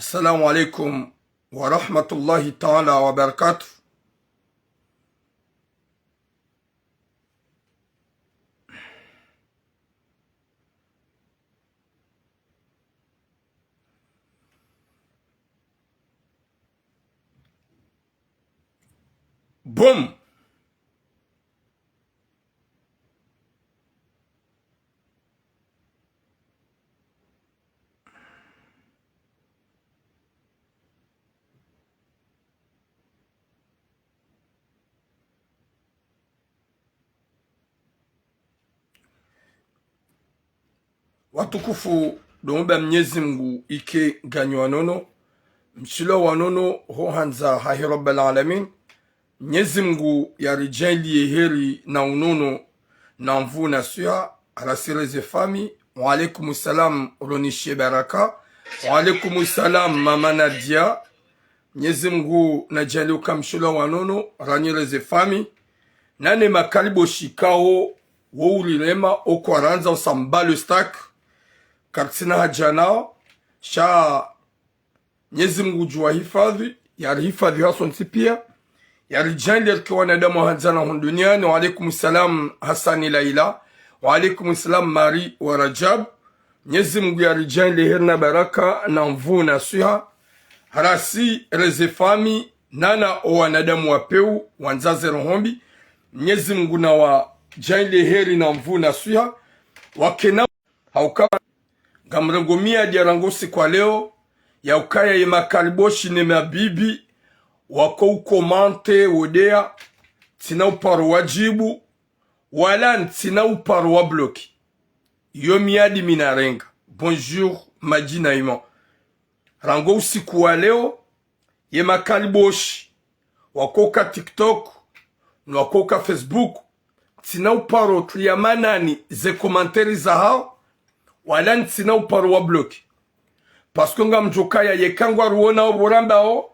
Assalamu alaikum wa rahmatullahi ta'ala wa barakatuh. Boom. Watukufu domba Mwenyezi Mungu ike ganyo wanono mshilo wanono hohanza hahi Rabbil Alamin. Mwenyezi Mungu yarijali heri na unono na mvu na suya alasireze fami. Wa alaikum salam ronishe baraka. Wa alaikum salam mama Nadia. Mwenyezi Mungu najali ukamshilo wanono ranireze fami. Nane makalibo shikao wourilema okwaranza usambalo stak karsina hajana sha Mwenyezi Mungu jua hifadhi hifadhi haso nsipia yarijali alikuwa wanadamu hanzana duniani. Wa alaikum salam Hasani Laila. Wa alaikum salam Mari wa Rajab. Mwenyezi Mungu yarijali herna baraka na mvu na suha harasi reze fami nana o wanadamu wapeu wanzaze rohombi. Mwenyezi Mungu na wa jali heri na mvu na suha wakena hauka gamrengomia diarangosi kwa leo ya ukaya ye makariboshi ne mabibi wako ukomante wodea tina uparo wajibu wala tina uparo wa bloki yo miadi minarenga. Bonjour majina ima rango usiku wa leo ye makariboshi wako ka TikTok na wako ka Facebook tina uparo kliamanani ze komanteri za hao wala ntina uparo wa bloki paske nga mjokaya yekangwa ruona oboramba o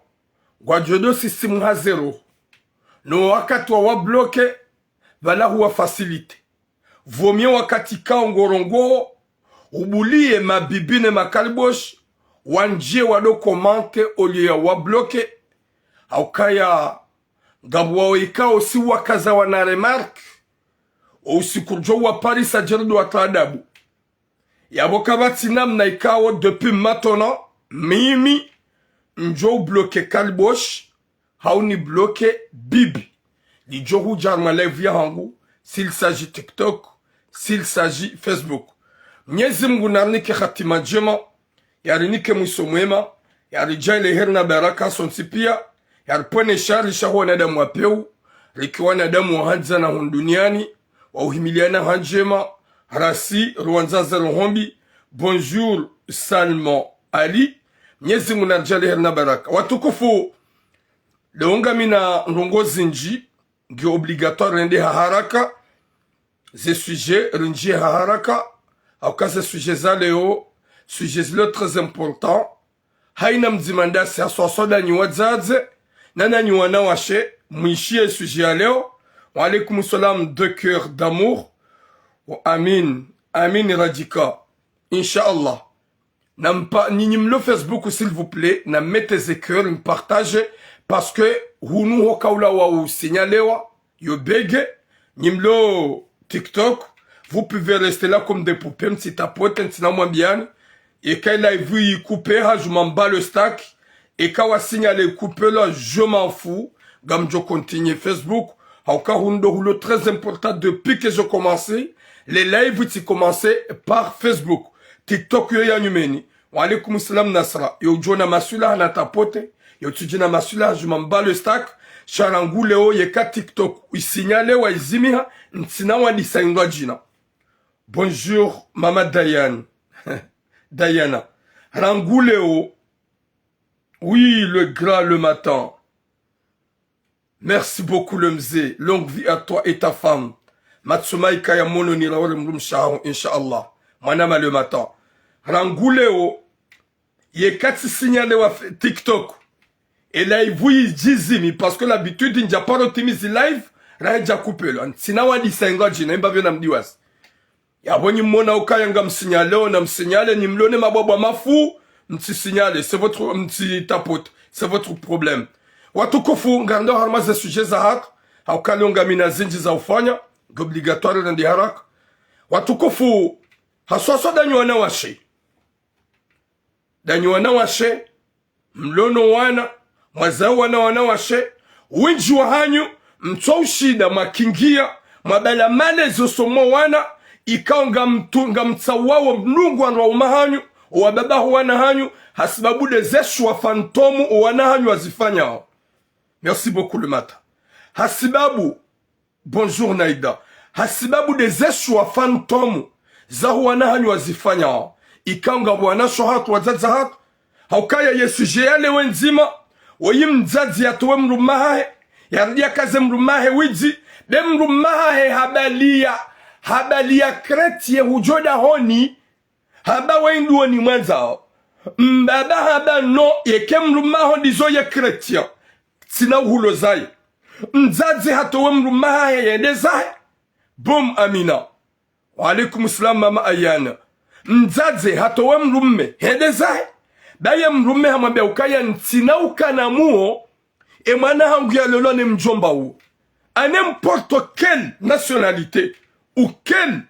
gwa jodo system ha zero no wakati wa bloke vala huwa facilite vomie wakati ka ngorongo ubulie mabibine makalibosh wanje wado komante olie ya wa bloke haukaya gabwa oika osi wakaza wana remark usikurjo wa Paris ajerdo atadabu yaboka batinam na ikawo depuis maintenant mimi njo bloqué kalbosh hauni bloqué bibi li johu jarma live ya hangu s'il s'agit TikTok, s'il s'agit Facebook. Mwenyezi Mungu narnike khatima njema yarinike mwiso mwema yarijale herna baraka sonsipia yaripone shari shahu na damu wapeu likiwa na damu hanza na duniani wa uhimiliana hanjema rasi ruanzaza rohombi. Bonjour Salman Ali. Mwenyezi Mungu narjali herna baraka watukufu leonga mina ndongozi nji ngi obligatoire rende haraka ze sujet rinji haraka au kase sujet za leo sujet zile très important haina mzimanda si aswasoda ni wadzaze nana ni wanawashe mwishie sujet ya leo. Wa alaikum salam de cœur d'amour. Amin amin radika Inch'Allah. N'imlo Facebook s'il vous plaît, na mettez des cœurs, me partagez parce que hunu hokaula wa ou signalewa yo bege nimlo TikTok vous pouvez rester là comme des poupées si tapote ntina moins bien et quand il a vu y couper je m'en bats le stack et quand on signale couper là je m'en fous gam je continue Facebook au cas où le très important depuis que je commençais les lives tu commençaient par Facebook. TikTok yo ya nyumeni. Wa alaikum salam Nasra. Yo jona masula na tapote. Yo tujina masula je m'en bats le stack. Charanguleo yeka TikTok. Isignale wa izimiha. Ntina wa disaingwa jina. Bonjour Mama Diane. Diana. Ranguleo. Oui, le gras le matin. Merci beaucoup le mzee. Longue vie à toi et ta femme. Matsumai kaya mono ni laore mrum shahon Inch'Allah. Manama le matin. Ranguleo, ye kati signale wa TikTok. Et live, oui, jizimi, parce que l'habitude, il n'y a pas d'optimiser live, là, il y a coupé, là. Sina wa di senga jina, imba vyo namdiwas. Ya boni mona ukaya nga msignale, na msignale, ni mlone maboba mafu, mti signale, c'est votre mti tapote, c'est votre problème. Watukufu ngando harma za sujet za haki, haukali ungamina zinji za ufanya, obligatoire randi haraka. Watukufu haswaswa danyuana washe. Danyuana washe, mlono wana, mwazao wana washe, winji wa hanyu, mtoushida makingia, mabala mane zosomo wana, ikaonga mtunga mtsawawo mnungu anwa umahanyu, wababahu wana hanyu, hasibabu de zeshu wa fantomu wana hanyu wazifanya hao. Merci beaucoup le matin. Hasibabu, bonjour Naïda, hasibabu de zeshu wa fantomu, zahu wana hanyu wazifanya hao. Ikaonga wana shohatu wazaza hatu, haukaya yesuje yale wenzima, mzazi ya tuwe mrumahe, yardia kaze mrumahe wiji, de mrumahe habalia kreti ye hujoda honi, haba wendu ni mwenzao. Mbaba haba no, yeke mrumaho dizo ye kreti ya, sina uhulo zai. Mzazi hatuwe mrumahe yende zai, boom amina. Wa alaikum salam mama ayana. Mzazi hatuwe mrume yende zai. Baye mrume hamwambia ukaya ntina ukanamuo emana hangu ya lelo ne mjomba u. A n'importe quelle nationalité ou quelle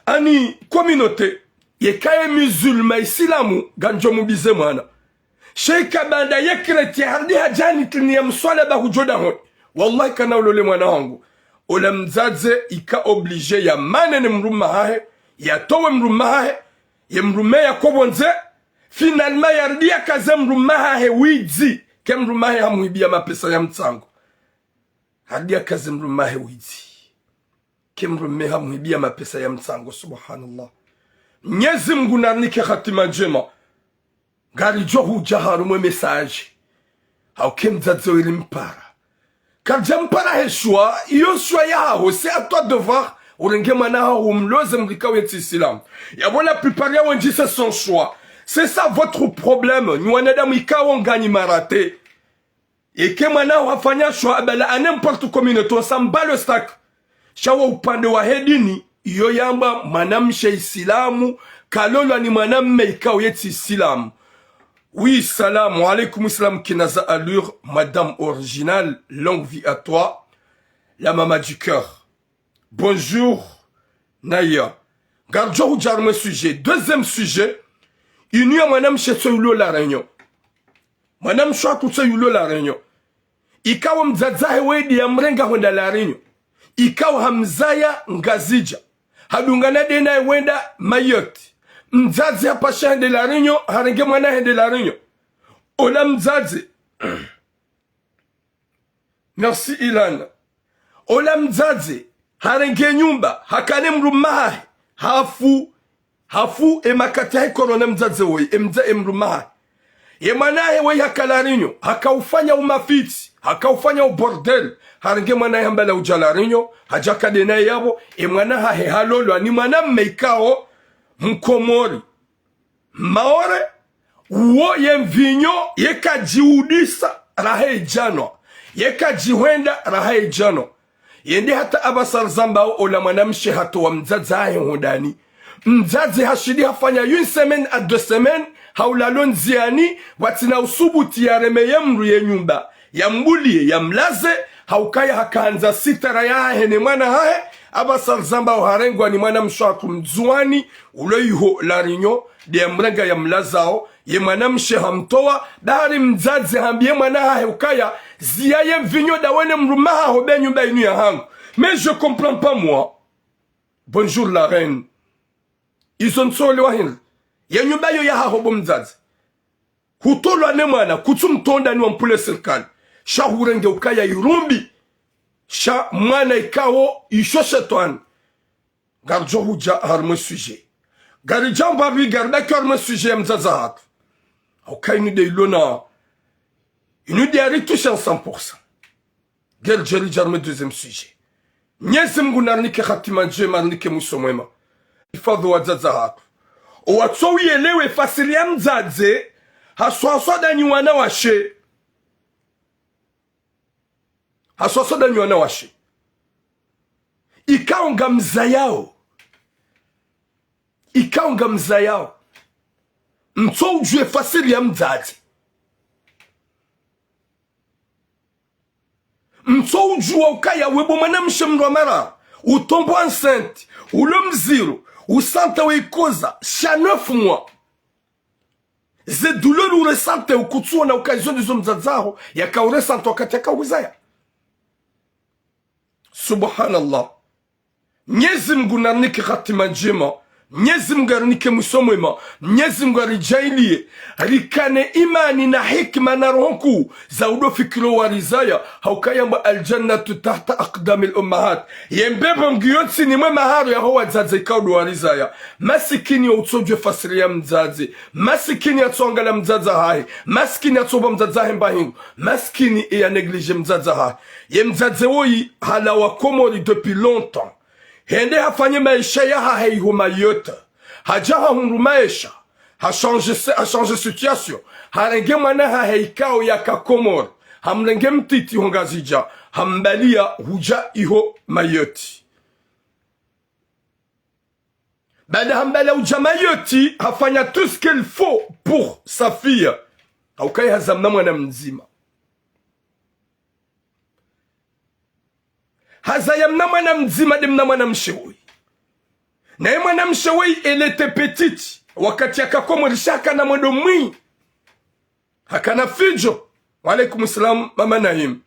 ani communauté yekaye musulman islamu ganjomu bize mwana. Sheika banda ye kreti hardi hajani tini ya mswala ba hujoda hon. Wallahi kana ulole mwana hangu. Ola mzaze ika oblige ya mane ne mruma hahe, ya towe mruma hahe, ye mrume ya kobonze, finalement yardia kaze mrume hahe wizi, ke mrume hahe hamuibia mapesa ya mtsango. Yardia kaze mrume hahe wizi, ke mrume hamuibia mapesa ya mtsango, subhanallah. Nyezi mgunarnike khatima jema, gari johu jaharu mwe message, hauke mzadzo ili mpara. Karja mpara heshua, iyo shua ya hao, c'est à toi de voir. Urenge manaha umloze mrika weti islam. Yabo la plupart ya wenji c'est son choix. C'est ça votre problème. Nywanadamu ikawa ngani marate. Eke manaha wafanya choix abala a n'importe communauté. On s'en bat le stack. Shawa upande wa hedini. Iyo yamba manamshe islamu. Kalolo ni manamme ikawa yeti islam. Oui, salam alaikum islam kinaza allure. Madame originale, longue vie à toi. La maman du cœur. Bonjour, Naya. Gardjo jarme sujet. Deuxième sujet. Union madame chez Soyulo la Réunion. Madame Chouak Soyulo la Réunion. Ikawa mzazahe wedi ya mrenga honda la Réunion. Ikawa hamzaya ngazija. Hadungana dena wenda Mayotte. Mzazi hapa shahende la Réunion. Harenge mwana hende la Réunion. Ola mzazi. Merci Ilan. Ola mzazi. Harenge nyumba, hakane mrumahe, hafu emakati hai korona mzaze woi, mrumahe. Yemanahe woi hakalarinyo, hakaufanya umafiti, hakaufanya ubordel, harenge manahe hambala ujalarinyo, hajaka dena yabo, emanahe halolo, ni manamme ikao mkomori. Maore, uo yemvinyo, yeka jiudisa, rahe jano, yeka jiwenda, rahe jano. Yende hata abasar zambao ola manamshe hato wa mzazi hae hodani. Mzazi hashidi hafanya yun semaine a 2 semaines. Haulalon ziani watina usubuti ya reme ya mru ye nyumba. Ya mbuli ya mlaze. Haukaya hakaanza sitara ya hene mwana hae. Abasar zambao harengwa ni mwana mshaku mzuani. Ulo yuho larinyo. De mrenga ya mlazao. Ye manamshe hamtoa. Dahari mzazi hambie mwana hae ukaya. Ziaye vinyo da wene mrumaha hobe nyumba inu ya hangu. Mais je comprends pas moi. Bonjour la reine. Ils sont sur le wahin. Ya nyumba yo ya hobo mzazi. Hutolo anemana kutum tonda ni wampule serikali. Sha hurenge ukaya irumbi. Sha mwana ikao ishoshe toan. Garjo huja harme sujet. Gari jamba vi garda ki harme sujet mzaza hatu. Ukaya ni de ilona. Il nous dit à toucher en 100%. Gel jeri jarme deuxième sujet. Nyezim gunarnike khatima jemarnike musomwema. Ifadhu wazaza hatu. Owatsou yelewe fasilia mzaze. Haswaswa dani wana washe. Haswaswa dani wana washe. Ikaonga mzayao. Ikaonga mzayao. mto ujue fasili ya mzazi. Mto ujua ukaya webo mwanamshe mromara utombo enceinte ule mziro usante weikoza sha 9 mois ze douleur uresante ukutsuwa na occasion dizo mzazaho yaka uresante wakati yaka wizaya. Subhanallah. Mwenyezi Mungu narnike khatima njema, Mwenyezi Mungu arnike musomwema, Mwenyezi Mungu arijailie rikane imani na hikma na roho za udofikiro wa rizaya haukayamba aljannatu tahta aqdami al-ummahat yembeba ngiyotsi ni maharo ya hawa zaze kaudu wa rizaya. Masikini ya utsojwe fasiri ya mzazi, masikini ya tsongala mzaza hai, masikini ya tsoba mzaza hai mbahingu, masikini ya neglige mzaza hai. Ye mzaze woyi hala wa Komori depuis longtemps. Hende hafanye maisha ya haihu yote. Hajaha hundu maisha. Ha change situation. Harenge mwana haikao ya kakomor. Hamrenge mtiti hongazija. Hambalia huja iho mayoti. Bada hambalia huja mayoti. Hafanya tout ce qu'il faut pour sa fille. Haukai hazamna mwana mzima. Hazayamna mwana mzima demna mwana mshewi. Na ye mwana mshewi elle était petite. Wakati akakomorisha hakana mwendo mwi. Hakana fijo. Walaikum salam mama Naim.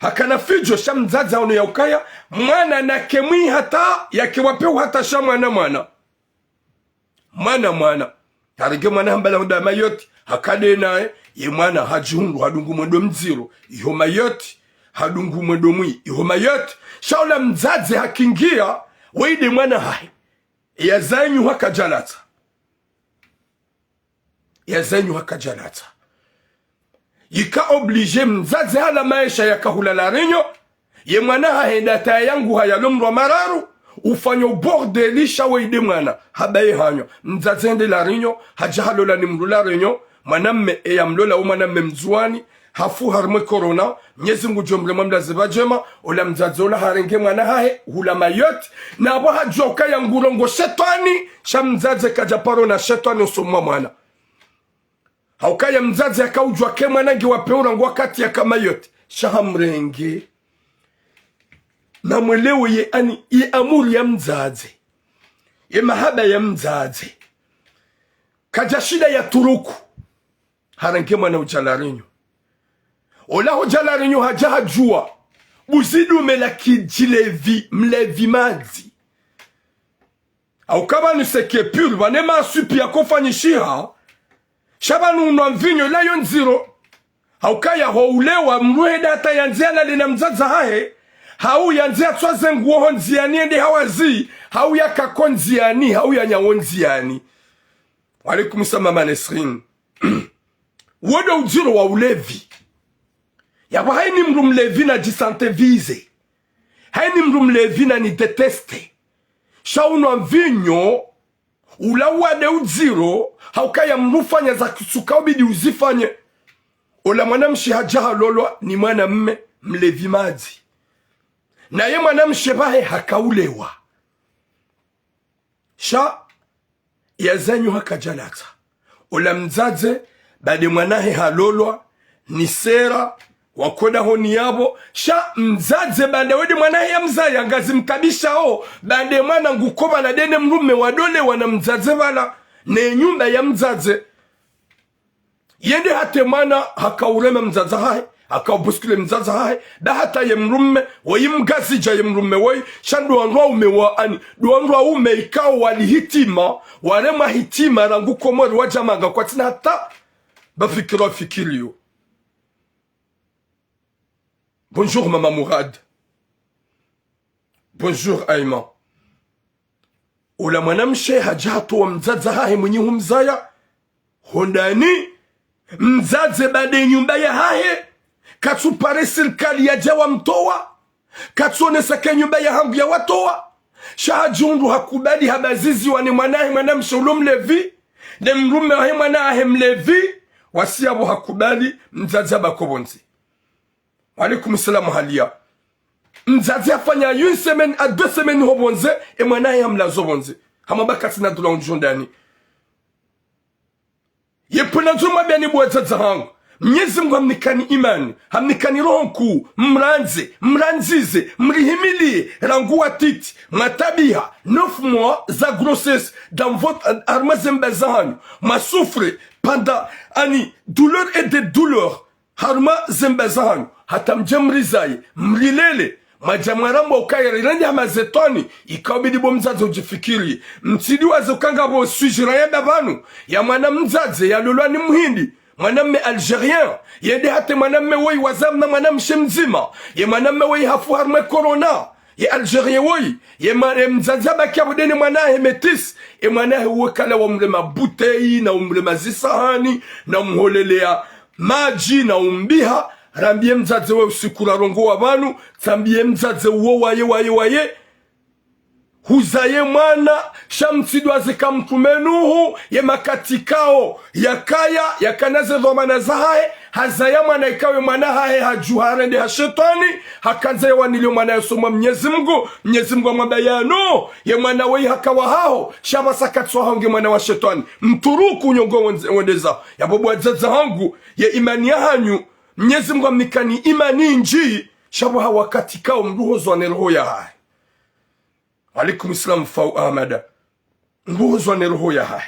Hakana fijo sha mzaza ono ya ukaya. Mwana na kemwi hata yakiwapeu hata sha mwana. Mwana. Harige mwana hambala huda mayoti. Hakade nae. Ye mwana hajihundu hadungu mwendo mziro. Iho mayoti. Hadungu mwendo mwi. Iho mayoti. Shaula mzazi hakingia. Weide mwana hai. Yazanyu haka jalata. Yazanyu haka jalata. Yika oblige mzazi hala maisha ya kahula rinyo. Ye mwana haenda tayangu hayalumro mararu. Ufanyo borde lisha weide mwana. Habaye hanyo. Mzazi hende la rinyo. Hajahalola ni mrula rinyo. Mwanamme eyamlola umwanamme mzuani. Hafu harmwe corona. Mwenyezi Mungu jomble mwamla zibajema. Ola mzazi ola harenge mwana hae. Hula mayot. Na waha joka ya ngurongo shetani. Sha mzazi kajaparo na shetani usumwa mwana. Haukaya mzazi yaka ujwa ke mwana nge wapeura ngwa kati yaka mayot. Sha hamrenge. Na mwelewe ye ani. Ye amuri ya mzazi. Ye mahaba ya mzazi. Kajashida ya turuku. Harenge mwana ujalarinyo. Ola ujalarinyo hajaha jua. Buzidu melaki jilevi mlevi mazi. Au kaba nuseke pure. Wanema asupi ya kufanyishiha. Shabanu unamvinyo la yon zero. Au kaya houlewa mruheda hata yanziana lina mzaza hae. Hau yanzia twaze nguoho nziani ende hawazi. Hau ya kakon nziani. Hau ya nyawon nziani. Walaikum salam Nesrin. Wodo ujiro wa ulevi. Yabo haini mru mlevi na jisante vize. Haini mru mlevi na ni deteste. Shauno mvinyo. Ula wade ujiro. Haukaya mrufanya za kusuka ubidi uzifanye. Ola mwanamshi hajaha lolwa ni mwana mme mlevi mazi. Na ye mwanamshi bahe hakaulewa. Sha yazanyu haka jalata. Ola mzaze bade mwanahe halolwa ni sera wakoda honi yabo. Sha mzaze bade wede mwanahe ya mzaya ngazi mkabisha o. Bade mwana ngukoba na dene mrume wadole wana mzaze wala. Ne nyumba ya mzaze. Yende hate mwana haka ureme mzaza hai. Haka ubuskule mzaza hai. Da hata ye mrume. Wayi mgazija ye mrume wayi. Sha duanrua ume waani. Duanrua ume ikao wali hitima. Warema hitima na ngukomori wajamaga kwa tina hata. Bafikira fikiriyo. Bonjour Maman Mourad. Bonjour Aïma. Ola mwanamshe hajatu wa mzaza hahe mwenye humzaya. Hondani. Mzaze bade nyumba ya hahe. Katsu pare sirkali ya jawa mtowa. Katsu onesake nyumba ya hangu ya watowa. Shahajundu hakubali habazizi wane mwanahe mwanamshe ulumlevi. Ne mrume wahe mwanahe mlevi. Wasiyabu hakubali mzazi bakobonzi. Walaikum salam halia. Mzazi afanya une semaine à 2 semaines hobonze e mwanae hamla zobonze. Hamabaka tina dola unjondani. Yepuna zuma beni bweza zahangu. Mwenyezi Mungu hamnikani imani, hamnikani roho nkuu, mranzize, mrihimilie, ranguwa titi, matabiha, 9 mois za grossesse dans votre armazembe zahanyu, ma souffre pendant ani douleur et des douleurs, harma zembe zahanyu, hata mjemrizaye, mrilele, majamwarambo ukayari rende hamazetoni, ikabidi bo mzaze ujifikiri, mtidi wazokanga bo sujira ya babanu, ya mwana mzaze, ya lulwa ni muhindi, mwanamme algerien yende hate mwanamme woi wazamna mwanamme mzima ye mwanamme woi hafu harme corona ye algerien woi ye mzaza baki abudeni mwanahe metis e mwanahe wekala wa mlema butei na umlema zisahani na mholelea maji na umbiha rambie mzaze we usikura rongo wa banu tambie mzaze uo waye huzaye mwana shamtidwa zika mtumenuhu ye makatikao yakaya yakanaze dhomana zahae hazaya mwana ikawe mwana hae hajuharende ha shetani hakaze wanilio mwana yasomwa Mwenyezi Mungu amabayano ye mwana wei hakawa hao shaba sakatswa hange mwana wa shetani mturuku nyongo wendeza ya bobo azaza hangu ye imani ya hanyu Mwenyezi Mungu amikani imani nji shaba hawa katikao mruhozo aneroho ya hae. Alaikum islam fau Ahmada. Nguzo ni roho ya hai.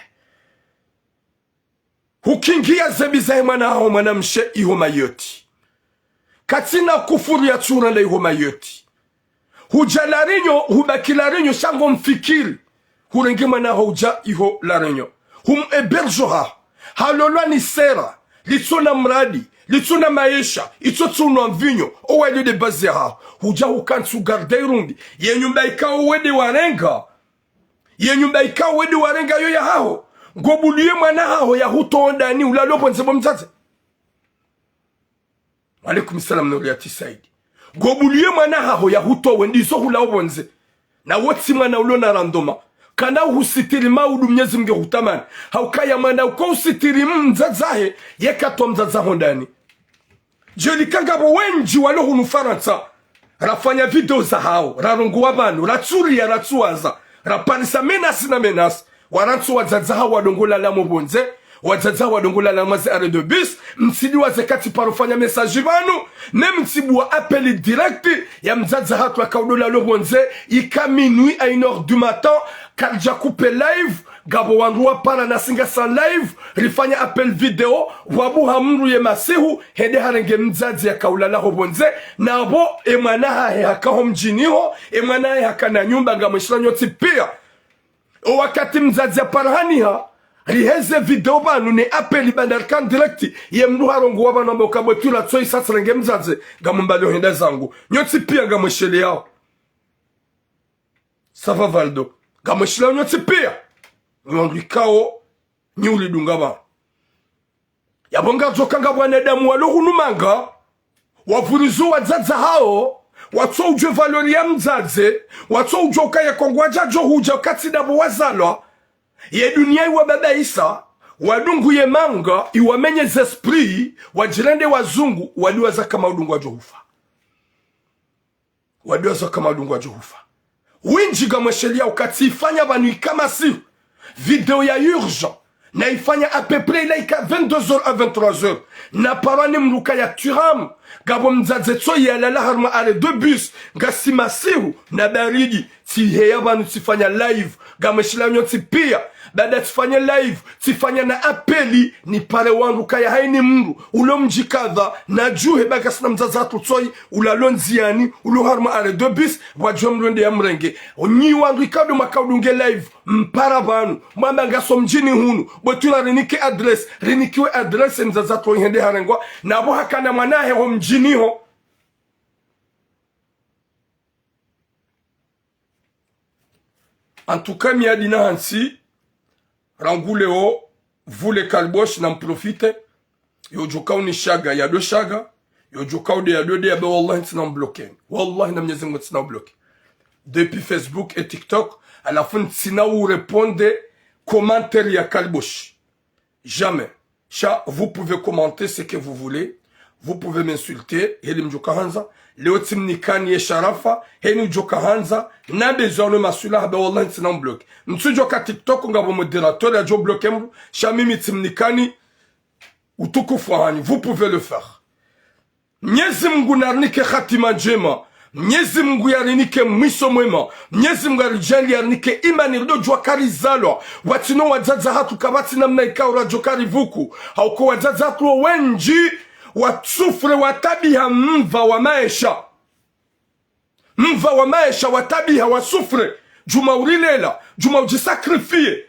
Hukingia zebiza mwana hao mwanamshe iho mayoti. Katina kufuru ya tsura la iho mayoti. Hujalarinyo hubakilarinyo shango mfikiri. Hurengi mwana huja iho larinyo. Eberjoha. Halolwa ni sera. Litsona mradi. Litsona maisha. Itotsuno mvinyo. Owa de bazera. Huja hukansu gardeirundi. Ye nyumba ikao wede warenga. Ye nyumba ikao wede warenga yo ya hao. Gobuliye mwana hao ya huto ondani ulalopo nsebo mzaze. Alaikum salam na uliyati saidi. Gobuliye mwana hao ya huto wendizo hula obonze. Na wotsi mwana ulona randoma. Kana husitiri maudu Mwenyezi Mungu hutamani. Haukaya mwana uko usitiri mzazahe. Yekato mzazaho ndani. Jeli kangabo wenji walo hunu Faransa. Rafanya video za hao. Rarongu wabanu. Ratsuria ratsuaza. Raparisa menasi na menasi. Warantu wazazaha wadongola la mobonze. Wazazaha wadongola la mazi arre de bus. Msidi wazekati parofanya mesaji banu. Ne mtibu wa appeli direct. Ya mzazaha tuwa kaudola lo bonze. Ika minuit à 1h du matin. Kalja coupe live. Gabo wanruwa para nasinga san live. Rifanya appel video. Wabu hamuru ye masihu. Hede harenge mzazi ya kaulala ho bonze. Nabo emanaha he haka homjiniho. Emanaha he haka na nyumba nga mwishla nyoti pia. O wakati mzazi ya parahaniha. Riheze video banu ne appeli bandarkan direkti. Ye mnuha rongu waba nambe ukabwe tula tsoi satsrenge mzazi. Gamumbali ohende zangu. Nyoti pia nga mwishele yao. Sava Valdo. Gamashila nyoti pia. Nyondikao nyuli dungaba. Yabonga zokanga bwanadamu walohunumanga. Wavurizu wazaza hao. Watso ujwe valori ya mzaze. Watso ujwe ukaya kongwaja jo huja katidabo wazalwa. Ye dunia iwa baba isa. Wadungu ye manga. Iwamenye zesprit. Wajirende wazungu. Waliwaza kama udungu wa johufa. Waliwaza kama udungu wa johufa. Winji gamweshelia ukati ifanya banu kama si video ya urgent na ifanya à peu près laika 22h à 23h na parani mruka ya turam gabo mzaze tso ya la harma ale 2 bus gasima sihu na baridi ti heya banu tifanya live gamweshelia nyoti pia baada tifanya live tifanya na apeli ni pale wanruka ya haini mru ulo mjikadha na juhe bagasina mzaze atu tsoi ulalonziani ulo harma ale 2 bus wajomlonde ya mrenge onyi wanruka do makaudunge live mpara banu mwamba ngaso mjini hunu botula renike adresse renikiwe adresse mzaze atu hende harengwa na abo hakana mwanahe ho mjini ho. En tout cas, miadina hansi Ranguleo, vous les kalbosh n'en profite. Yo jokao ni shaga, ya 2 shaga. Yo jokao de ya 2 de ya be wallahi tina bloqué. Wallahi na mnyezi mwa tina bloqué. Depuis Facebook et TikTok, à la fin tina ou répondez commentaire ya kalbosh. Jamais. Vous pouvez commenter ce que vous voulez. Vous pouvez m'insulter. Heli mjoka hanza. Leo timnikani ye sharafa. Heni mjoka hanza. Na bezoin masula habe wallahi tina bloqué. Mtu joka TikTok ngabo moderateur ya jo bloqué mbu. Shamimi timnikani. utukufu hani, vous pouvez le faire. Mwenyezi Mungu narnike khatima njema, Mwenyezi Mungu yarinike mwisho mwema, Mwenyezi Mungu arijali yarinike imani rido jua kari zalwa, watino wazaza hatu kabati na mnaika urajokari vuku, hauko wazaza hatu wenji, watsufre watabiha mva wa maisha. Mva wa maisha watabiha wasufre, juma urilela, juma ujisakrifie.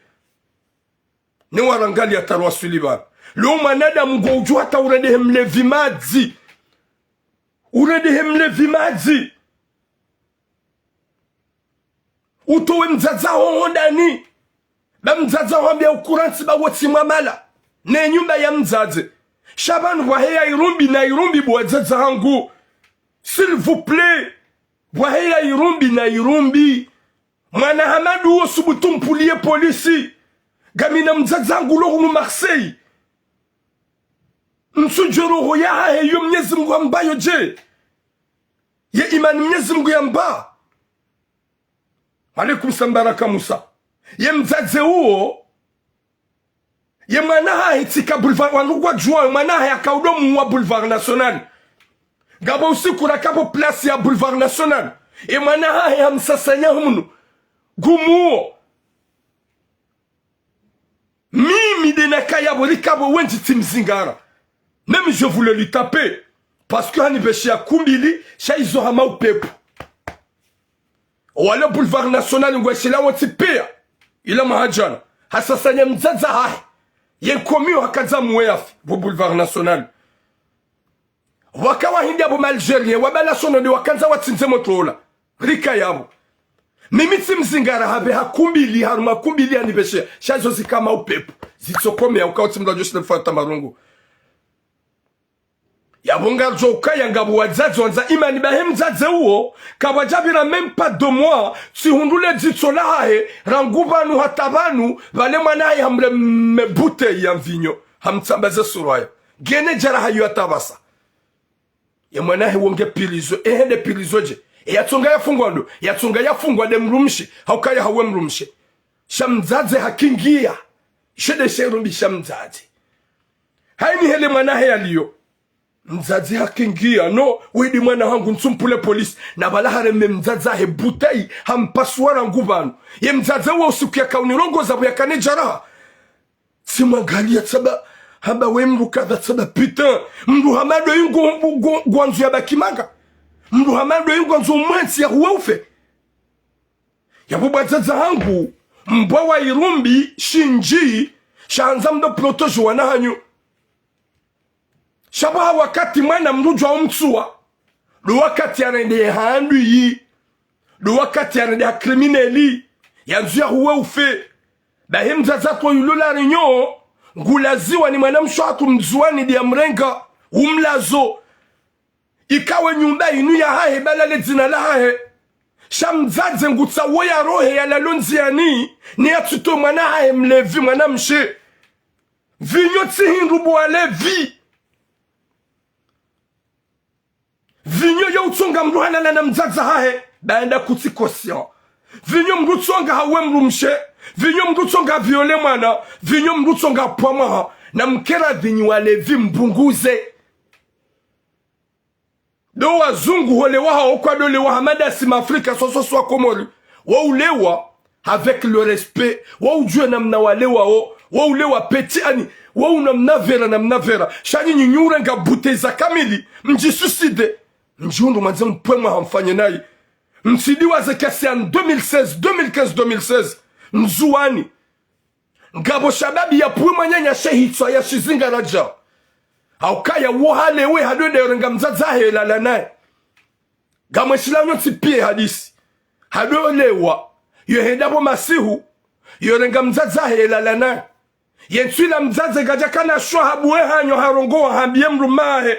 Ni warangali atarwa suliban. Leo manada mgo ujua hata uredehe mlevi madzi. Uredehe mlevi madzi. Utowe mzaza hondani. Ba mzaza wambia ukuransi ba woti mamala. Ne nyumba ya mzaze. Shaban waheya irumbi na irumbi bwa zaza hangu. S'il vous plaît. Waheya irumbi na irumbi. Mwana Hamadu osubutu mpulie polisi. Gamina mzaza hangu loru Marseille. Msujero hoya hae yu Mwenyezi Mungu ambayo je. Ye imani Mwenyezi Mungu yamba. Alaikum sambaraka Musa. Ye mzaze uo. Ye manaha itika boulevard wanugwa juan. Manaha ya kaudomu wa boulevard national. Gaba usiku rakapo place ya boulevard national. Ye manaha ya msasanya humunu. Gumuo. Mimi de nakaya borikabo wenji timzingara. Même je voulais lui taper. Parce que han ibeshia ya kumbili. Sha izo hama upepu. Wale boulevard national ngweshila woti pia. Ila mahajana. Hasasanya mzaza hae. Yen komio hakaza mweafi. Bo boulevard national. Wakawa hindi abo malgerien. Wabala sono de wakanza watinze motola. Rika yabo. Mimiti mzingara habe hakumbili. Haruma kumbili han ibeshia. Sha izo zikama upepu. Zitsokome ya ukawati mdajosile mfata marungu. Yabonga joka yangabu wazazi wanza imani bahe mzaze uo kabajabira même pas 2 mois si hundule ditsola hae rangubanu hatabanu vale mwanaye hamle mebute ya mvinyo hamtsambaze suraya gene jara hayu atabasa ya mwanahe wonge pilizo ehende pilizo je yatunga yafungwa de mrumshi haukaya hawe mrumshi shamzaze hakingia shede sherumbi shamzaze haini hele mwanahe yaliyo mzazi hakingia no wedi mwana hangu nsumpule polisi na balahare mzaza he butai hampaswara ngubanu ye mzaza wa usiku ya kaunirongo zabu ya kane jaraha simangalia tsaba haba we mru kada tsaba putain mru hamado yungo gwanzu ya bakimanga mru hamado yungo gwanzu mwensi ya huweufe ya bubazaza hangu mbwa wa irumbi shinji shaanzamdo protojo wanahanyu Shabaha wakati mwana mruju wa mtuwa. Do wakati anende handu yi. Do wakati anende krimineli. Yanzuya huwe ufe. Bahe mzazato yulula rinyo. Ngulaziwa ni mwana mshwatu mzuani diya mrenga. Umlazo. Ikawe nyumba inu ya hae balale zina la hae. Shamzaze ngutsa woya rohe ya lalonzi ya ni atuto mwana hae mlevi mwana mshe. Vinyo tihinrubu wale vi. Vinyo ya utonga mruhana na mzaza hae baenda kuti kosyan. Vinyo mrutonga hawe mrumshe. Vinyo mrutonga viole mwana. Vinyo mrutonga pwamaha. Na mkera vinyo walevi mbunguze. Do wazungu holewa okwa dolewa hamada sima Afrika sososwa komori. Wa ulewa avec le respect. Wa ujue na mnawalewa o. Wa ulewa peti ani. Wa unamnavera na mnavera. Shani nyunyure nga buteza kamili. Mjisuicide. Mjiundu manze mpwema hamfanye nayi. Msidi waze kesi en 2016, 2015-2016. Mzuani. Ngabo shababi ya pwema nyanya shehitwa ya shizinga raja. Haukaya wohale we hadode yorenga mzaza hela lanaye. Gamwe shilanyo tipie hadisi. Hadolewa. Yohendabo masihu. Yorenga mzaza hela lanaye. Yentuila mzaze gajakana shwa habuwe hanyo harongoa hambie mrumahe.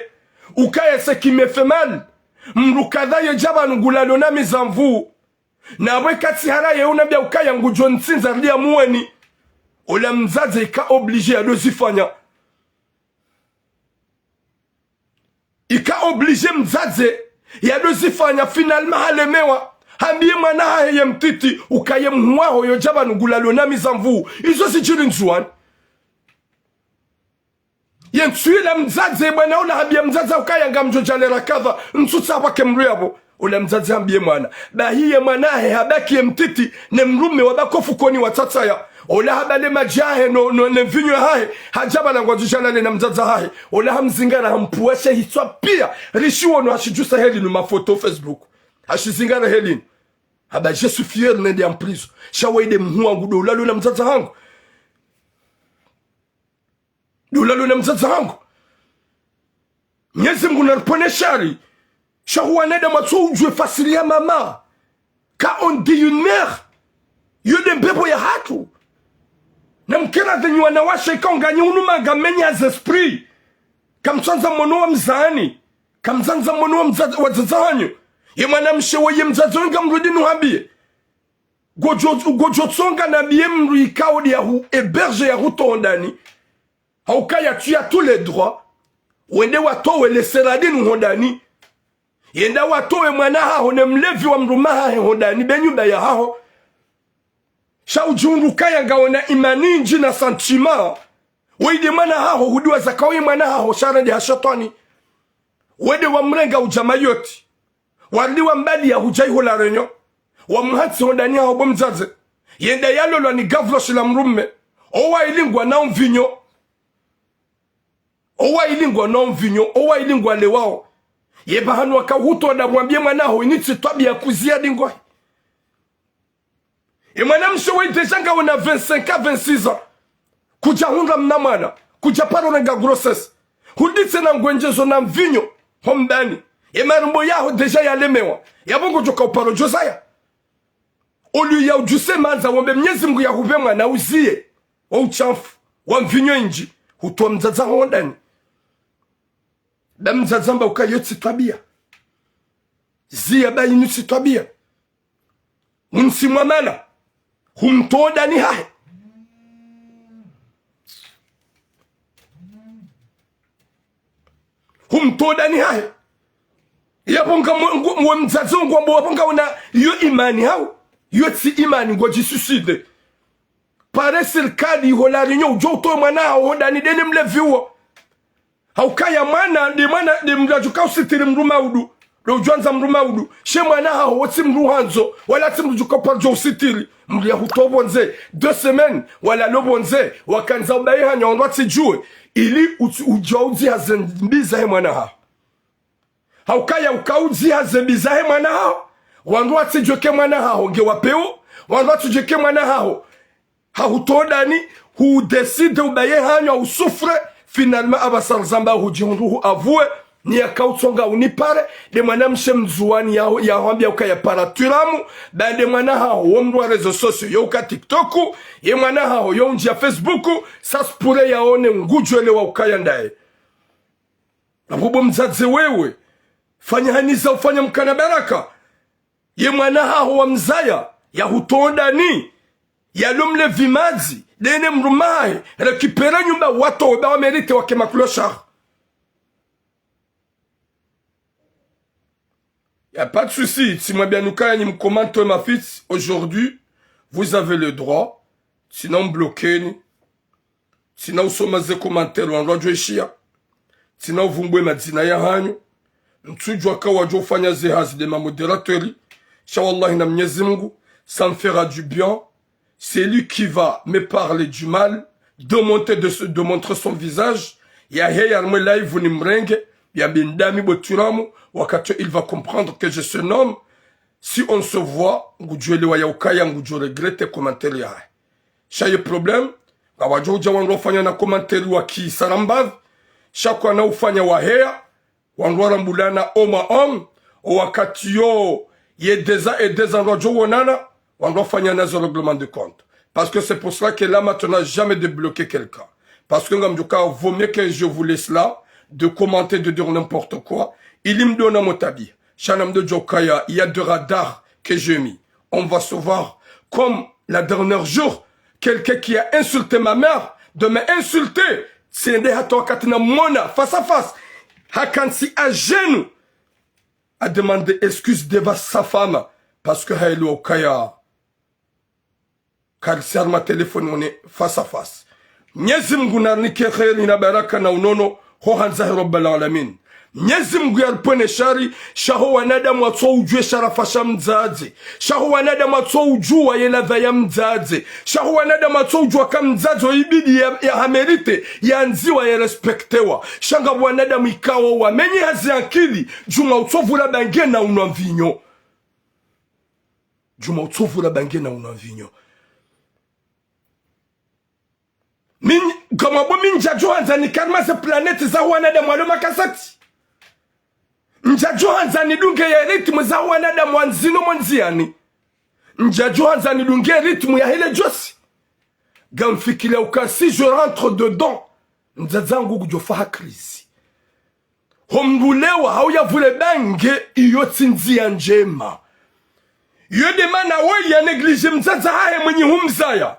Ukaya se qui me fait mal. Mrukadha ye jaba ngulalo na mizamvu. Na we kati hara ye unabia ukaya ngujo nsinza lia muweni. Ola mzaze ika oblige ya dozifanya. Ika oblige mzaze ya dozifanya finalement halemewa. Hambie mwana haye mtiti ukaye mwaho yo jaba ngulalo na mizamvu. Izo si chiri nzuani. Yentui la mzazi bwana ula habia mzazi ukaya ngamjo jalera kadha nsutsa wake mriabo ula mzazi ambie mwana bahiye mwanahe habaki mtiti ne mrume wabakofu koni watataya ula habale majahe no vinyo hahe hajaba na ngwajushala na mzazi hahe ula hamzingara hampuweshe hitwa pia rishiwo no hashijusa heli no mafoto Facebook hashizingara heli haba jesu fier nende amprizo shawaide mhuwa ngudo ulalo na mzazi hangu ulalo na mzazi hangu Mwenyezi Mungu narpone shari shahuwa neda matso ujwe fasilia mama ka on dit une mère yode mbebo ya hatu na mkera zenyu wanawasha ikaonganya unuma gamenya az esprit kamsanza mwono wa mzaani kamsanza mwono wa mzazahanyu ye mwanamshe wa ye mzazo nga mrudi nuhabie gojotsonga na biye mru ikaodi ya hu eberge ya huto ondani haukaya tu ya tous les droits wende watowe leseradi nuhondani yenda watowe mwana haho ne mlevi wa mrumaha hondani benyumba ya haho sha ujundu kaya ngaona imani nji na sentiment wende mwana haho hudiwa zakawi mwana haho sharandi hashatani wende wa mrenga ujama yoti waliwa mbali ya hujai hula renyo wa mhatsi hondani haho bomzaze yenda yalo lwa ni gavlosh la mrume owa ilingwa na mvinyo owa ilingwa no mvinyo owa ilingwa lewao yeba hanu wakahuto na mwambie mwanaho initsi twabi ya kuzia dingwa mwana mshewe deja wana 25 26 ans kuja hunga mnamana kuja paro nga grossesse huditse na ngwenjezo na mvinyo hombani marumbo yaho deja yalemewa yabongo joka uparo josaya olu ya ujuse manza wambe Mwenyezi Mungu ya hube mwana uzie wa uchafu wa mvinyo inji hutoa mzaza hondani bamzazamba ukayotsi twabia zia bayinu sitwabia unsimwamana humtoda ni hahe humtoda ni hahe yaponga mwe mzazongo ambo waponga una yo imani hao yotsi imani ngo jisuicide pare serikali holari nyo ujoto mwana hodani deni mleviwo haukaya mwana de mlajuka usitiri mrumaudu lo jwanza mrumaudu she mwana hao wotsi mruhanzo wala timrujuka parjo usitiri mlia hutobonze 2 semaines wala lobonze wakanza ubaye hanya ondwati jue ili ujauzi hazembiza he mwana hao haukaya ukauzi hazembiza he mwana hao wandwati joke mwana hao ngewapeo wandwati joke mwana hao hautodani hu decide ubaye hanya usufre finalement abasarzamba hujihunduhu avue ni akautsonga unipare de mwana mshe mzuani ya hambia ukaya paraturamu bande mwana hao womdwa rezo sosio yoka tiktoku ye mwana hao yonji ya facebooku saspure yaone ngujwele wa ukaya ndae abubo mzaze wewe fanya haniza ufanya mkana baraka ye mwana hao wa mzaya ya hutonda ni ya lumle vimazi dene mrumae rekipera nyumba watu wa merite wake makuloshar. Y a pas de souci. Si moi bien nous quand me commente ma fils aujourd'hui, vous avez le droit. Sinon bloquez. Sinon sommes des commentaires en droit de chia. Sinon vous m'bouez ma dina ya hanyo. Mtujwa kawa jo fanya zehaz de ma modératerie. Shawallah na Mwenyezi Mungu, ça me fera du bien. C'est lui qui va me parler du mal, de montrer son visage. Ya heya mwe live ni mrenge, ya bindami boturamu, wakati il va comprendre que je se nomme. Si on se voit, ngujwele wa yaukaya ngujo regrette commentaire ya. Chaque problème, wajo jawanro fanya na commentaire wa ki sarambav, chaque na ufanya wa heya, wanro mbulana oma o wakati yo ye deza et deza rojo wonana. On doit faire un règlement de compte. Parce que c'est pour cela que là, maintenant, jamais débloquer quelqu'un. Parce que, vaut mieux que je vous laisse là, de commenter, de dire n'importe quoi. Il me donne mon tabi. Chanam de Jokaya, il y a 2 radars que j'ai mis. On va se voir. Comme la dernière jour, quelqu'un qui a insulté ma mère, de m'insulter. C'est un hato katina mona, face à face. Hakansi à genoux. A demandé excuse devant sa femme. Parce que Haïlo Kaya. Car c'est ma téléphone, on est face à face. Mwenyezi Mungu narnike kheri na baraka na unono ho hanzahi Rabbal Alamin. Mwenyezi Mungu yarpone shari shaho wanadamu watso ujue sharafasha mzazi, shaho wanadamu watso ujua yeladha ya mzazi, shaho wanadamu watso ujua kama mzazi ibidi ya hamerite ya nziwa ya respektewa, shanga wanadamu ikawa wamenye hazi akili juma utovula bange na unamvinyo, juma utovula bange na unamvinyo. Kama bo minjajo hanzani karma ze planeti za wanadamu walo makasati. Njajo hanzani dunge ya ritmu za wanadamu wanzino mwanziani. Njajo hanzani dunge ya ritmu ya hele josi. Gamfikile uka si je rentre dedans. Nzazangu kujofaha krizi. Hombulewa hauya vule bange iyo tinzia njema. Yode mana we ya neglige mzaza hae mwenye humzaya.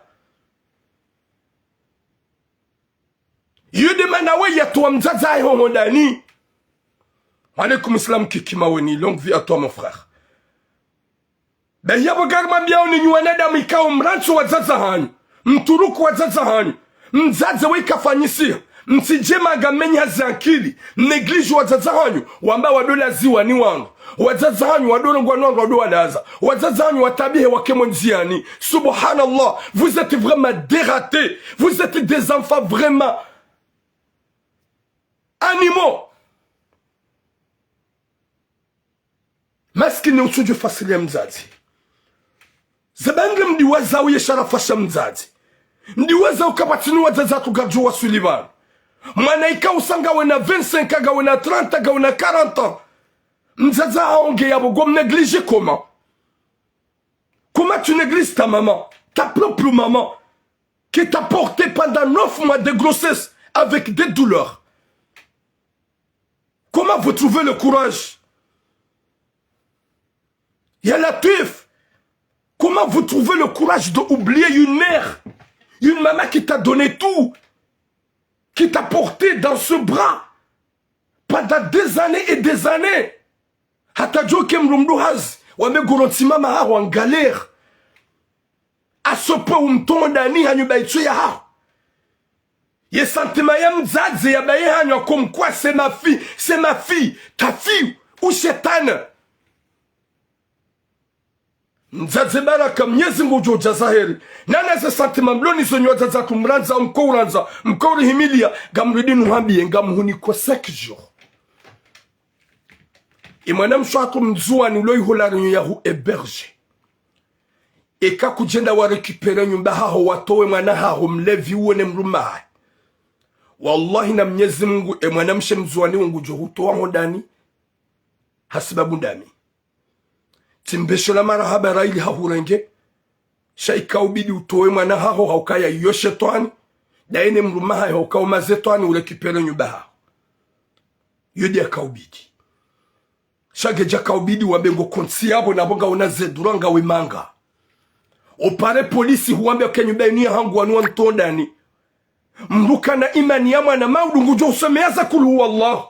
Yode mana we ya tuwa mzaza hae homondani. Alaikum salam kikimaweni, longue vie à toi mon frère. Ben yabo garma biao ni nyuanada mikao mrancho wazaza hanyu. Mturuku wazaza hanyu. Mzaza weka fanyisia. Msijema gamenya hazankili. Neglige wazaza hanyu. Wamba wadola ziwa ni wangu. Wazaza hanyu wadola ngwanwangu wadola laza. Wazaza hanyu watabihe wakemo nziani. Subhanallah, vous êtes vraiment dératés. Vous êtes des enfants vraiment animaux. Maskini usuju fasilia mzazi. Zabangle mdiwaza uye sharafasha mzazi. Mdiwaza ukapatinu wazazatu gajua Sullivan. Mwanaika usanga wena 25 aga wena 30 aga wena 40 ans. Mzaza haonge yabo gom néglige comment? Comment tu négliges ta maman? Ta propre maman qui t'a porté pendant 9 mois de grossesse avec des douleurs. Comment vous trouvez le courage? Ya Latif, comment vous trouvez le courage d'oublier une mère, une maman qui t'a donné tout, qui t'a porté dans ce bras pendant des années et des années. Hatajo kemrumduhaz, wame gorontima maha en galère. À ce point où m'ton dani hanyu baitsu ya ha. Ye sentiment ya mzadze ya baye hanyu comme quoi c'est ma fille, ta fille, ou chétane. Mzazi baraka Mwenyezi Mungu ujoja zaheri. Nana ze sentiment mloni zonyo wazaza kumranza mkouranza mkouri himilia gamridi nuhambiye ngamuhuni kwa 5 jours. Imwana mshwatu mzuwa ni loi hulari yahu eberge. Eka kujenda wa rekipere nyumba haho watowe mwana haho mlevi uone mrumaha. Wallahi na Mwenyezi Mungu mwana mshe mzuwa ni ungu johuto wa modani hasibabu ndami. Timbeshola marahaba raili hahurenge. Shaika ubidi utowe mwana haho haukaya yoshe toani. Daine mrumaha haukao maze toani urekipere nyumba haho. Yodi ya kaubidi. Shageja kaubidi wabengo konsi yabo na bonga unazeduranga wimanga. Opare polisi huwambe kenyumba inia hangu wanuwa mtondani. Mruka na imani ya mwana maudu ngujo usomeaza kulu Allah.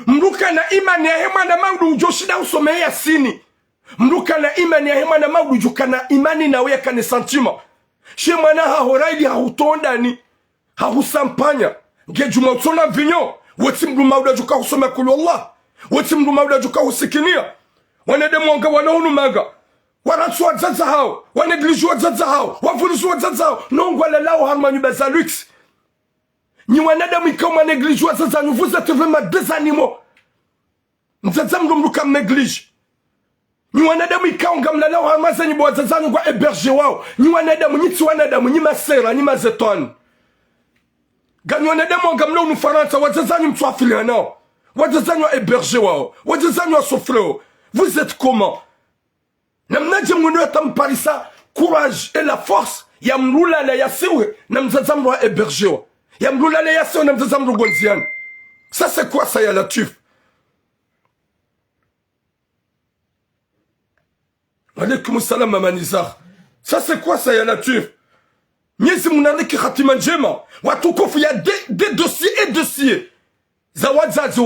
Mruka na imani ya mwana maudu ngujo shida usomea sini. Mruka na imani ya mwana maudu jukana imani na weka ni sentima. She mwana hahoraidi hahutondani. Hahusampanya. Ngejuma utona vinyo. Weti mru maudu juka usomea kulu Allah. Weti mru maudu juka usikinia. Wanede mwanga wanahunu maga. Waratsu wazaza hao. Wanegliju wazaza hao. Wafurusu wazaza hao. Nongwa lalao harmani beza luxe. Ni wanadamu ikama negliju wazaza hao. Vous êtes vraiment des animaux. Mzaza mruka mneglige. Ni wanadamu ikao ngamlalao harmaza nyibo wazaza hao kwa eberge wao. Ni wanadamu niti wanadamu. Ni masera. Ni mazeton. Gani wanadamu ngamlao nufaransa. Wazaza hao mtuafili nao. Wazaza hao eberge wao. Wazaza hao sofreo. Vous êtes comment? Namnaje mwenye atamparisa courage et la force ya mrula la yasiwe na mzazamro wa ebergewa. Ya mrula la yasiwe na mzazamro gonziani. Ça c'est quoi ça ya Latif? Alaikum salam mama Nizar. Ça c'est quoi ça ya Latif? Nyezi munaniki khatima njema. Watukufu ya des dossiers et dossiers. Zawadzazi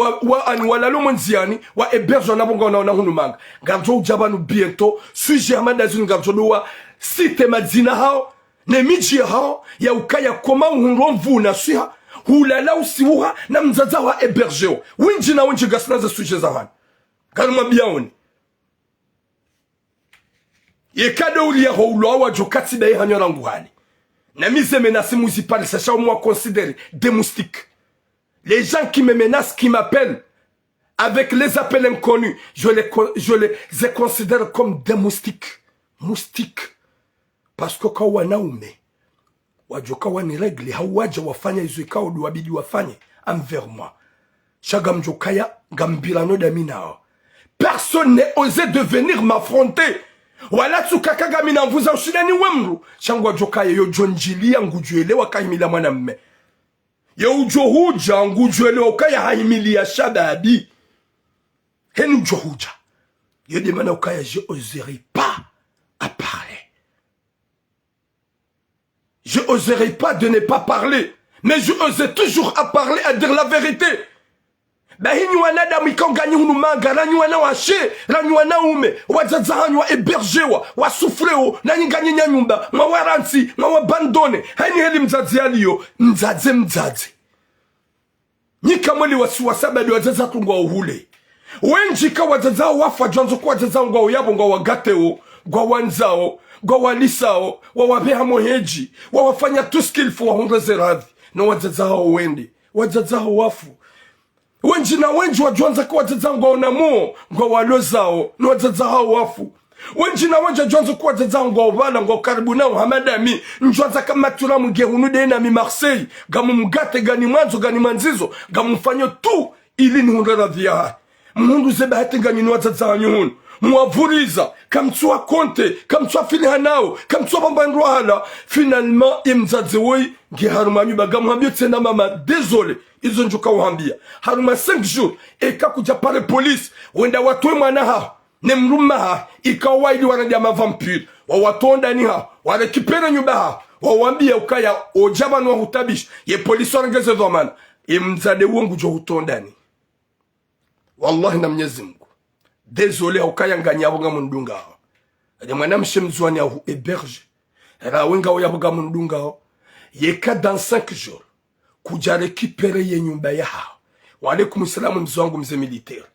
walalo mwenziani wa eberge na bonga na hunumanga ngamjo ujabanu bientôt sujet amanda zuni ngamjo wa site madzina hao ne miji hao ya ukaya koma unromvu na suha hulala usiuha na mzaza wa ebergeo winji na winji gasnaza suje zahan kalma biaoni yekado ulia houlo wa jokati dai hanyora nguhali na mise menace municipale sachant moi considéré des moustiques. Les gens qui me menacent, qui m'appellent avec les appels inconnus, je les considère comme des moustiques. Moustiques. Parce que quand on a wajoka wani règle hawaja wafanya izo ikao duwabidi wafanye envers moi. Chagam jokaya gambirano daminao. Personne n'est osé de venir m'affronter. Wala tsukaka gamina mvuza ushidani wemru. Changwa jokaya yo jonjilia ngujuele wakahimila mwana mme. Yo ujohuja ngujuele wakaya haimilia shababi. Henu ujohuja. Yo demana wakaya je oserai pas à parler. Je oserai pas de ne pas parler. Mais je osais toujours à parler, à dire la vérité. Bahini wanada mikongani hunumanga ranywana washe ranywana ume wazazahanywa ebergewa wasufreo na nyingani nyanyumba mwawaransi mwabandone hani heli mzazi aliyo mzaze nika mweli wasiwasaba di wazaza tungwa uhule wenjika wazazao wafa janzo kwa wazazao ngwa uyabo ngwa wagateo ngwa wanzao ngwa walisao wawabeha moheji wawafanya tout ce qu'il faut wahondeze radhi na wazazao wende wazazao wafu wenji na wenji wajuanza kwa wazaza ngwa unamuo ngwa walozao na wazaza hao wafu wenji na wenji wajuanza kwa wazaza ngwa ubala ngwa karibu nao hamadami njuanza kama tula mgehunude na mi Marseille gamu mgate gani mwanzo gani manzizo gamu mfanyo tu ili ni hundara vya mundu zeba hati gani ni wazaza hanyuhunu mwavuriza kamtsua konte kamtsua fili hanao kamtsua bambandwa hala finalement imzaze woi ngeharuma nyuba gamu hambio tena mama désolé izo njuka uhambia haruma 5 jours eka kuja pale police wenda watwe mwana ha ne mruma ha ikawa ili wanadia mavampire wawatonda ni ha warekipere nyuba ha wawambia ukaya ojaba nwa hutabish ye police warangeze dhamana imzade wongu jo hutondani wallahi na Mwenyezi Mungu désolé ukaya nganyabo ngamundunga ha ade mwana mshemzwani ahu héberge era wenga oyabuga mundunga ha yeka dans 5 jours kuja récupérer ye nyumba ya hao walaikum salamu mzwangu mze militaire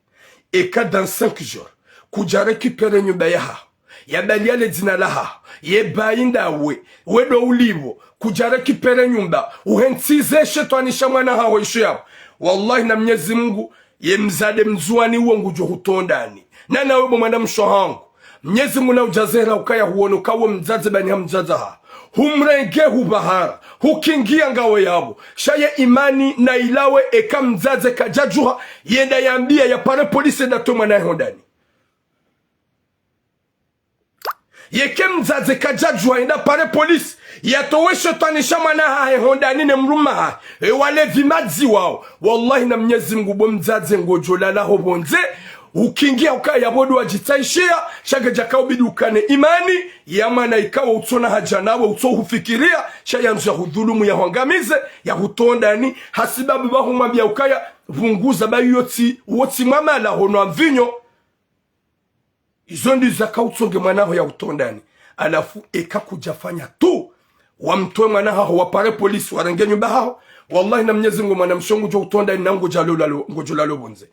eka dans 5 jours kuja récupérer nyumba ya hao ya baliale dina la hao ye bainda wedo ulivo kuja récupérer nyumba uhensize shetani shamwana hao ishu yao wallahi na Mwenyezi Mungu ye mzade mzwani uongo jo hutondani na nawe mwana mshohangu Mwenyezi Mungu na ujazera ukaya huono kawo mzaze bani hamzaza ha humrenge hubahara hukingia ngawe yabo shaye imani na ilawe eka mzaze kajajuha yenda yambia ya pare polisi na toma na hondani yeke mzaze kajajuha yenda pare polisi yatowe shetani shamana ha hondani ne mruma ha wale vimadzi wao wallahi na Mwenyezi Mungu bo mzaze ngojolala ho bonze ukingia ukaya bodu wajitaishia shaga jakao bidukane imani yamana ikawa utona haja nawe utso hufikiria shayanzu ya hudhulumu ya hangamize ya hutondani hasibabu bahumambia ukaya vunguza bayoti woti mamala hono amvinyo izondi zakautsonge mwanaho ya hutondani alafu eka kujafanya tu wamtoe mwanaho wapare polisi warenge nyumba hao wallahi na Mwenyezi Mungu mwana mshongu jo hutondani na ngojolalo bonze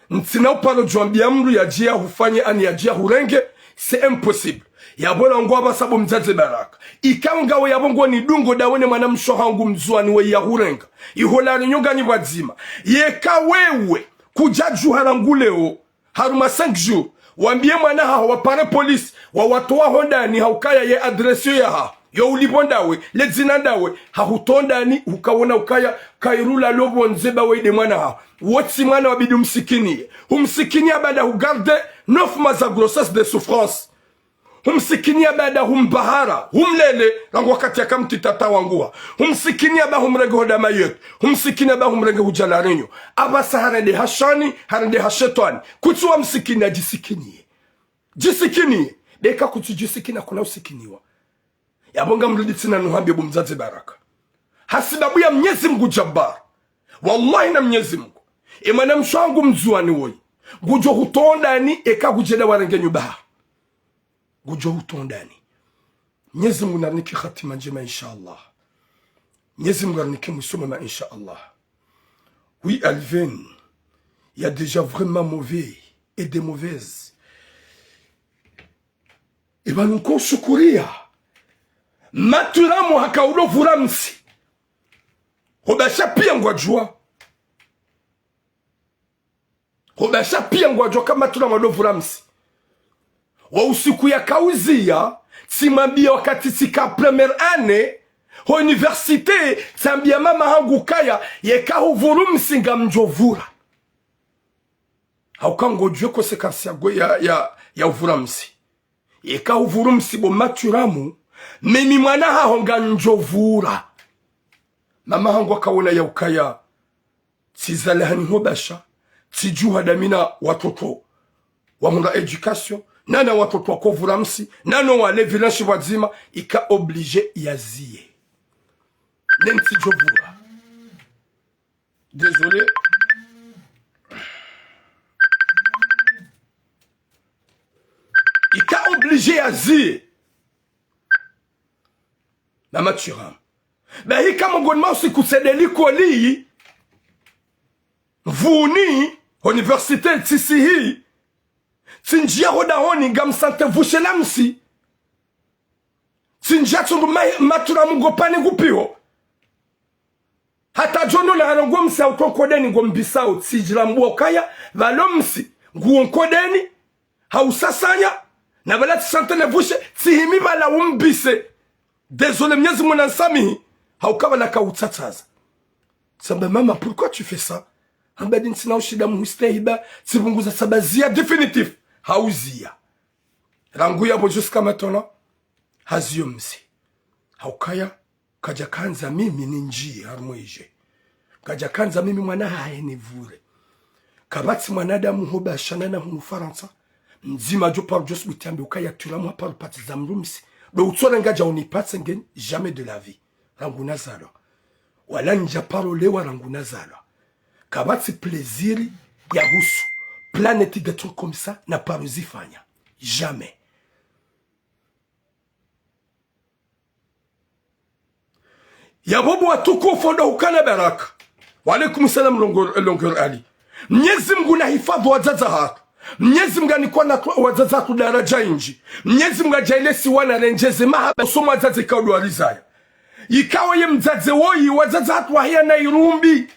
ntina upalo jwambia mru ya jia hufanye ani ya jia hurenge c'est impossible yabona ngwa sabu mzaze baraka ikanga we yabongo ni dungo dawene mwana mshohangu mzwani we ya hurenga iholani nyonga ni wazima yeka wewe kujaju haranguleo haruma 5 jours wambie mwana hawa wapare polisi wawatoa hondani haukaya ye adresio ya ha yo ulibondawe lezinandawe hahutondani ukawona ukaya kairula lobo nzeba weide mwana ha wotsi mwana wabidi umsikinie humsikinia baada hugarde 9 mois za grossesse de souffrance humsikinia baada humbahara humlele rangu wakati ya kamti tata wangua humsikinia ba humrege hodama yetu humsikinia ba humrege hujalarenyo abasa harende hashani harende hashetwani kutuwa msikinia jisikinie deka kutujisikina kuna usikiniwa yabonga mrudi tina nuhambi bu mzazi baraka hasibabu ya Mwenyezi Mungu jabbar wallahi na Mwenyezi Mungu imana mshangu mzuani woi gujo hutondani eka gujeda warenge nyubaha gujo hutondani Mwenyezi Mungu narniki khatima njema inshallah. Mwenyezi Mungu narniki musoma inshallah. Oui, Alvin, il y a déjà vraiment mauvais et des mauvaises. Et ben nous konsukuria. Maturamu hakaulo vuramsi. Hobasha pia ngwajua. Hobasha pia ngwajua kama maturamu lo vuramsi. Wa usiku ya kauzia, simambia wakati sika première année, ho université, sambia mama hangu kaya, yeka huvurumsi nga mjovura. Haukango jwe konsekansi ya uvuramsi. Yeka huvurumsi bo maturamu, mimi mwana hahonga njovura. Mama hangu wakawona ya ukaya, tizale hani hobasha, tijuha damina watoto, wamunda education, nana watoto wako vuramsi, nano wale vilanshi wazima, ika oblige yazie. Nenti jovura. Désolé. Ika oblige yazie. Na maturam. Ben hika mongonma usikusedeli koli, vuni, université tisihi, Sinjia hoda honi gam sante vushelamsi. Sinjia tundu matura mungopani gupio. Hata jono na hanongo msi autokodeni ngombisao. Sijila mbuo kaya, valomsi, nguonkodeni, hausasanya, na valati sante ne vushe, sihimi vala umbise. Désolé, Mwenyezi Mungu ansamihi, haukawa na kautataza. Samba mama, pourquoi tu fais ça? Ambadin sina ushida muhistehiba, sibunguza sabazia définitif. Hauzia. Rangu yabo jusqu'à maintenant. Haziumsi. Haukaya. Kajakanza mimi ninji harmoije. Kajakanza mimi mwana haene vure. Kabati mwanadamu hoba shanana hunu Faransa. Mzima jo par jos witambi ukaya tulamu par pati zamrumsi. Do utsora ngaja unipatse ngen jamais de la vie. Rangu nazalo. Wala nja parolewa rangu nazalo. Kabati plaisiri ya husu. Planète des trucs comme ça n'a pas réussi fanya. Jamais. Yabobu atuko fondo ukana baraka. Wa alaikum salam longor ali. Mwenyezi Mungu na hifadhi wazazi hatu. Mwenyezi Mungu anikuwa na wazazi hatu daraja inji. Mwenyezi Mungu ajailesi wana renjeze mahaba soma wazazi kaudu walizaya. Ikawa ye mzazi woyi wazazi hatu wahia na irumbi.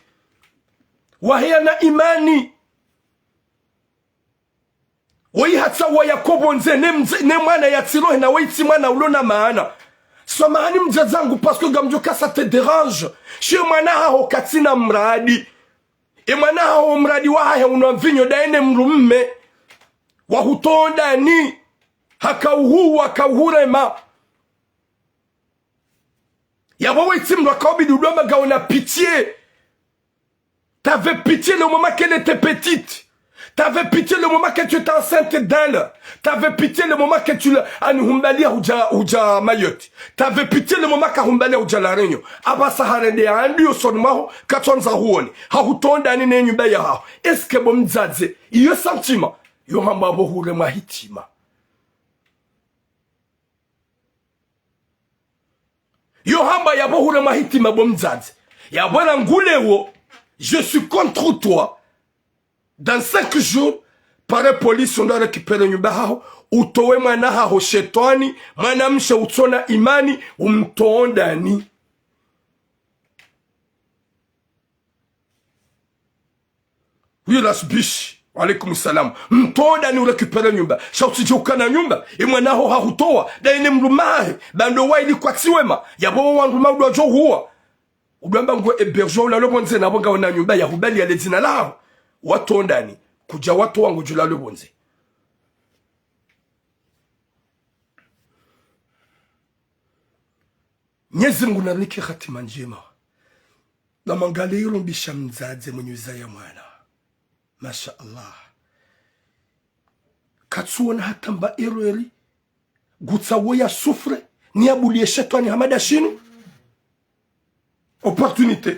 Wahia na imani. Wai hatsa wa Yakobo nze ne mwana ya tirohe na waiti mwana ulona maana. So mahani mjazangu pasko gamjuka sa te dérange. Shio mwana hao katina mradi. E mwana hao mradi waha unamvinyo daene mrumme. Wahutonda ni. Hakauhu wakauhurema. Yawa waiti mru wakawabidi udoma gaona pitié. T'avais pitié le moment qu'elle était petite. T'avais pitié le moment que tu étais enceinte d'elle. T'avais pitié le moment que tu l'as uja Mayotte. T'avais pitié le moment que humbalia uja la Réunion. Abasa harende ya andi osonmaho katonza huoni. Hahutonda ni nenyumba ya hao. Eske bomzaze. Iyo sentiment. Yo hamba bohure mahitima. Yo hamba ya bohure mahitima bomzaze. Ya bwana ngulewo. Je suis contre toi. Dans 5 jours, par police, on doit récupérer nyumba hao. Utowe mwana hao shetani. Mwana mshe utona imani. Umtoonda ni. Oui, rasbishi. Walaikum salam. Mtoonda ni urekupere nyumba. Shauti jukana nyumba. Mwana hao hahutowa. Daine mlumahe. Bando wa ili kwa tiwema. Yabowa wanguma udojo huwa. Udwamba ngwe eberjo ulalo bonze na bonga wana nyumba ya hubali ya lezina lao. Watu ndani kuja watu wangu julalo bonze. Mwenyezi Mungu nariki khatima njema. Na mangale yulu mbisha mzaze mwenye uzaya mwana. Masha Allah. Katsuona hatamba erori. Gutsawo ya sufre. Ni abulie shetani hamada shinu. Opportunité.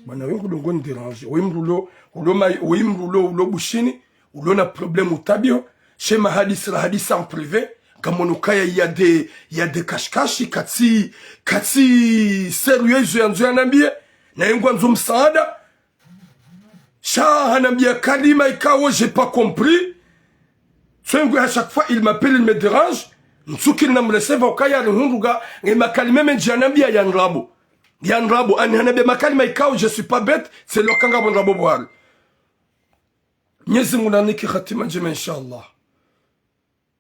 Bana wengu dongo ni dérange. Oimrulo bushini. Ulo na problème utabio. Chez ma hadis en privé. Gamonukaya il y a des cache-cache kati sérieux yanzu yanambie na yengwa nzo msaada sha hanambia kalima ikawo j'ai pas compris twengu à chaque fois il m'appelle il me dérange nsuki na mleseva ukaya hunduga et ma kalima menji yanambia yanrabo ani hanambia makalima ikawo je suis pas bête c'est lokanga bonrabo bwali Mwenyezi Mungu aniki khatima njema inshallah.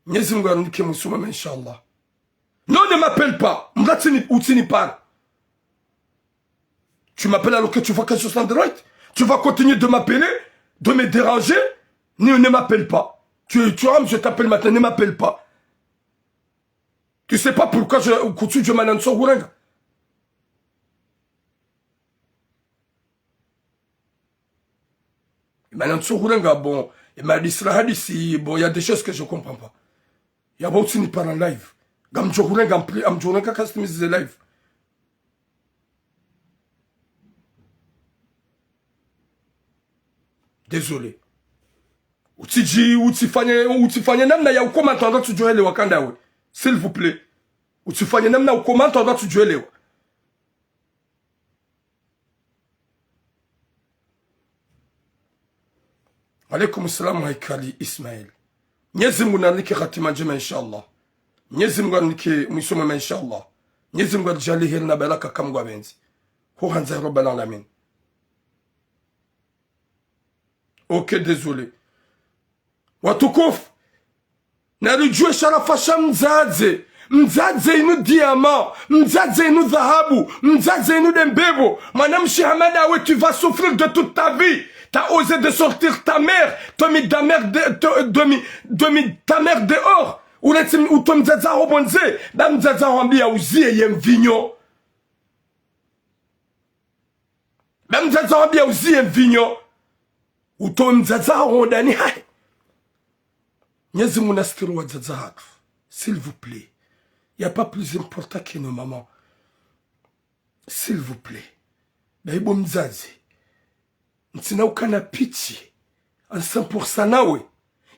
Mwenyezi Mungu aniki musuma inshallah. Non, ne m'appelle pas. Mratini outini parle. Tu m'appelles alors que tu vois quelque chose en direct. Tu vas continuer de m'appeler, de me déranger. Ne m'appelle pas. Tu vois, je t'appelle maintenant, ne m'appelle pas. Tu sais pas pourquoi je m'annonce au Gourenga. Maintenant, bon, il m'a dit cela, bon, il y a des choses que je ne comprends pas. Il y a beaucoup de gens en live. Gam Djoureng, am Djoureng, customize the live. Désolé. Utifanye namna ya ukomanta ndo tujuele wakanda we. S'il vous plaît. Utifanye namna ukomanta ndo tujuele we. Alaikum salam haikali Ismail. Mwenyezi Mungu aniki khatima njema inshallah. Mwenyezi Mungu aniki mwisoma inshallah. Mwenyezi Mungu ajali heri na baraka kama gwabenzi. Ho hanza rabbal alamin. Ok, désolé. Watukufu. Nalijue sharafasha mzaze. Mzaze inu diamant. Mzaze inu dhahabu. Mzaze inu dembebo. Madame Hamada, ouais, tu vas souffrir de toute ta vie. T'as osé de sortir ta mère. T'as mis ta mère dehors. Ou toi mzaza robonze. Da mzaza rambia uzie yem vigno. Da mzaza rambia uzie yem vigno. Ou toi mzaza rondani hai. Nyezi monastiru wa mzaza. S'il vous plaît. Il n'y a pas plus important que nos mamans. S'il vous plaît. Baibo mzazi. Ntina ukana pichi. En 100% nawe.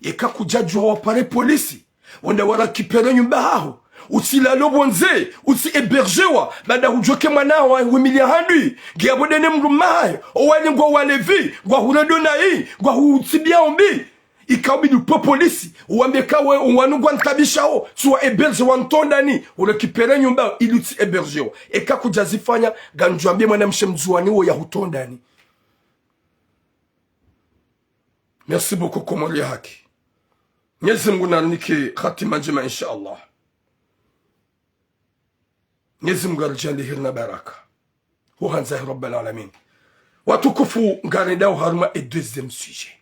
Yeka kujajua wapare polisi. Wanda warakipere nyumba hao. Uti la lobonze. Uti eberjewa. Bada hujoke manawa. Wimilia handui. Giabodene mrumahayo. Owani ngwa walevi. Ngwa huredona hii. Ngwa hutibia ombi. Ikabidi upo polisi. Uambeka we uwanugwa ntabisha ho. Suwa eberje wantondani. Urekipere nyumba iluti eberjewa. Eka kujazifanya. Ganjuambie mwana mshemzuani wo ya hutondani. Merci beaucoup Komoli Haki. Mwenyezi Mungu aniki khatima njema inshallah. Mwenyezi Mungu alijali heri na baraka. Ho hanza rabbal alamin. Watukufu ngarenda haruma et deuxième sujet.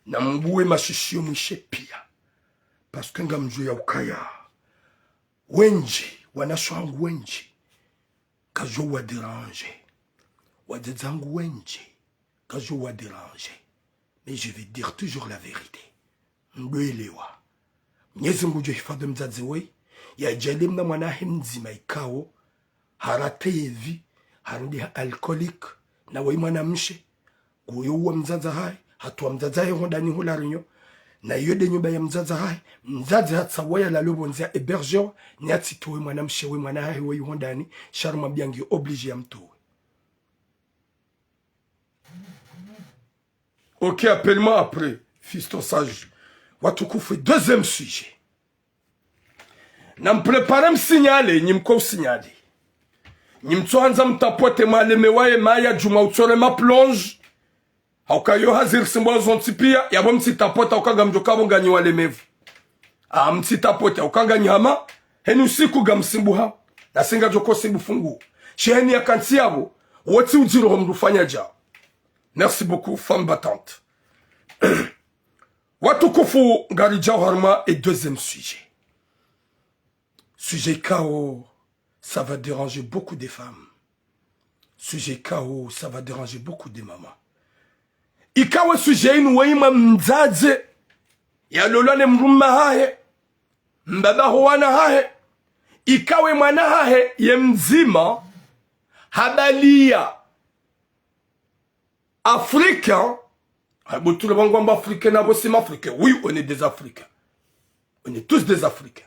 Na mbue mashishio mwishe pia. Parce que ngamju ya ukaya. Wenji, wanashangu wenji. Kajo wa déranger. Wadezangu wenji. Kajo wa déranger. Mais je vais dire toujours la vérité. Mbelewa. Mwenyezi Mungu hifadhi mzazi we. Ya jalim na mwanahe mzima ikao. Harate yevi. Harandi alcoolic. Na we mwanamshe. Uyuwa mzaza hai. Hatuwa mzaza hai hondani hula rinyo. Na yode nyumba ya mzaza hai. Mzazi hatsa waya la lobonzia ebergeo. Ni hati tuwe mwanamshe we mwanahe we hondani. Sharma biangi oblige ya mtuwe. Ok, appelle-moi après, fiston sage. Watukufu, deuxième sujet. Na mprepare msinyale, nyimko usinyale. Nyimtuanza mtapote malemewaye maya juma utore ma plonge. Haukayo hazir simbo zontipia, yabo mtitapote ukaga mjokabo ganyi walemevu. Mtitapote ukaga nyama, heni usiku gamsimbu ha. Na singa joko simbu fungu. Sheheni ya kanti yabo, woti ujiro homdufanya jao. Merci beaucoup, femme battante. Watukufu Ngarija Harma et deuxième sujet. Sujet KO, ça va déranger beaucoup de femmes. Sujet KO, ça va déranger beaucoup de mamans. Ikawa sujet inuwaima mzaze. Ya lolane mrumma hahe. Mbaba huwana hahe. Ikawe mwana hahe ye mzima. Habalia. Africain, tout le monde est africain, oui, on est des Africains. On On est tous des Africains.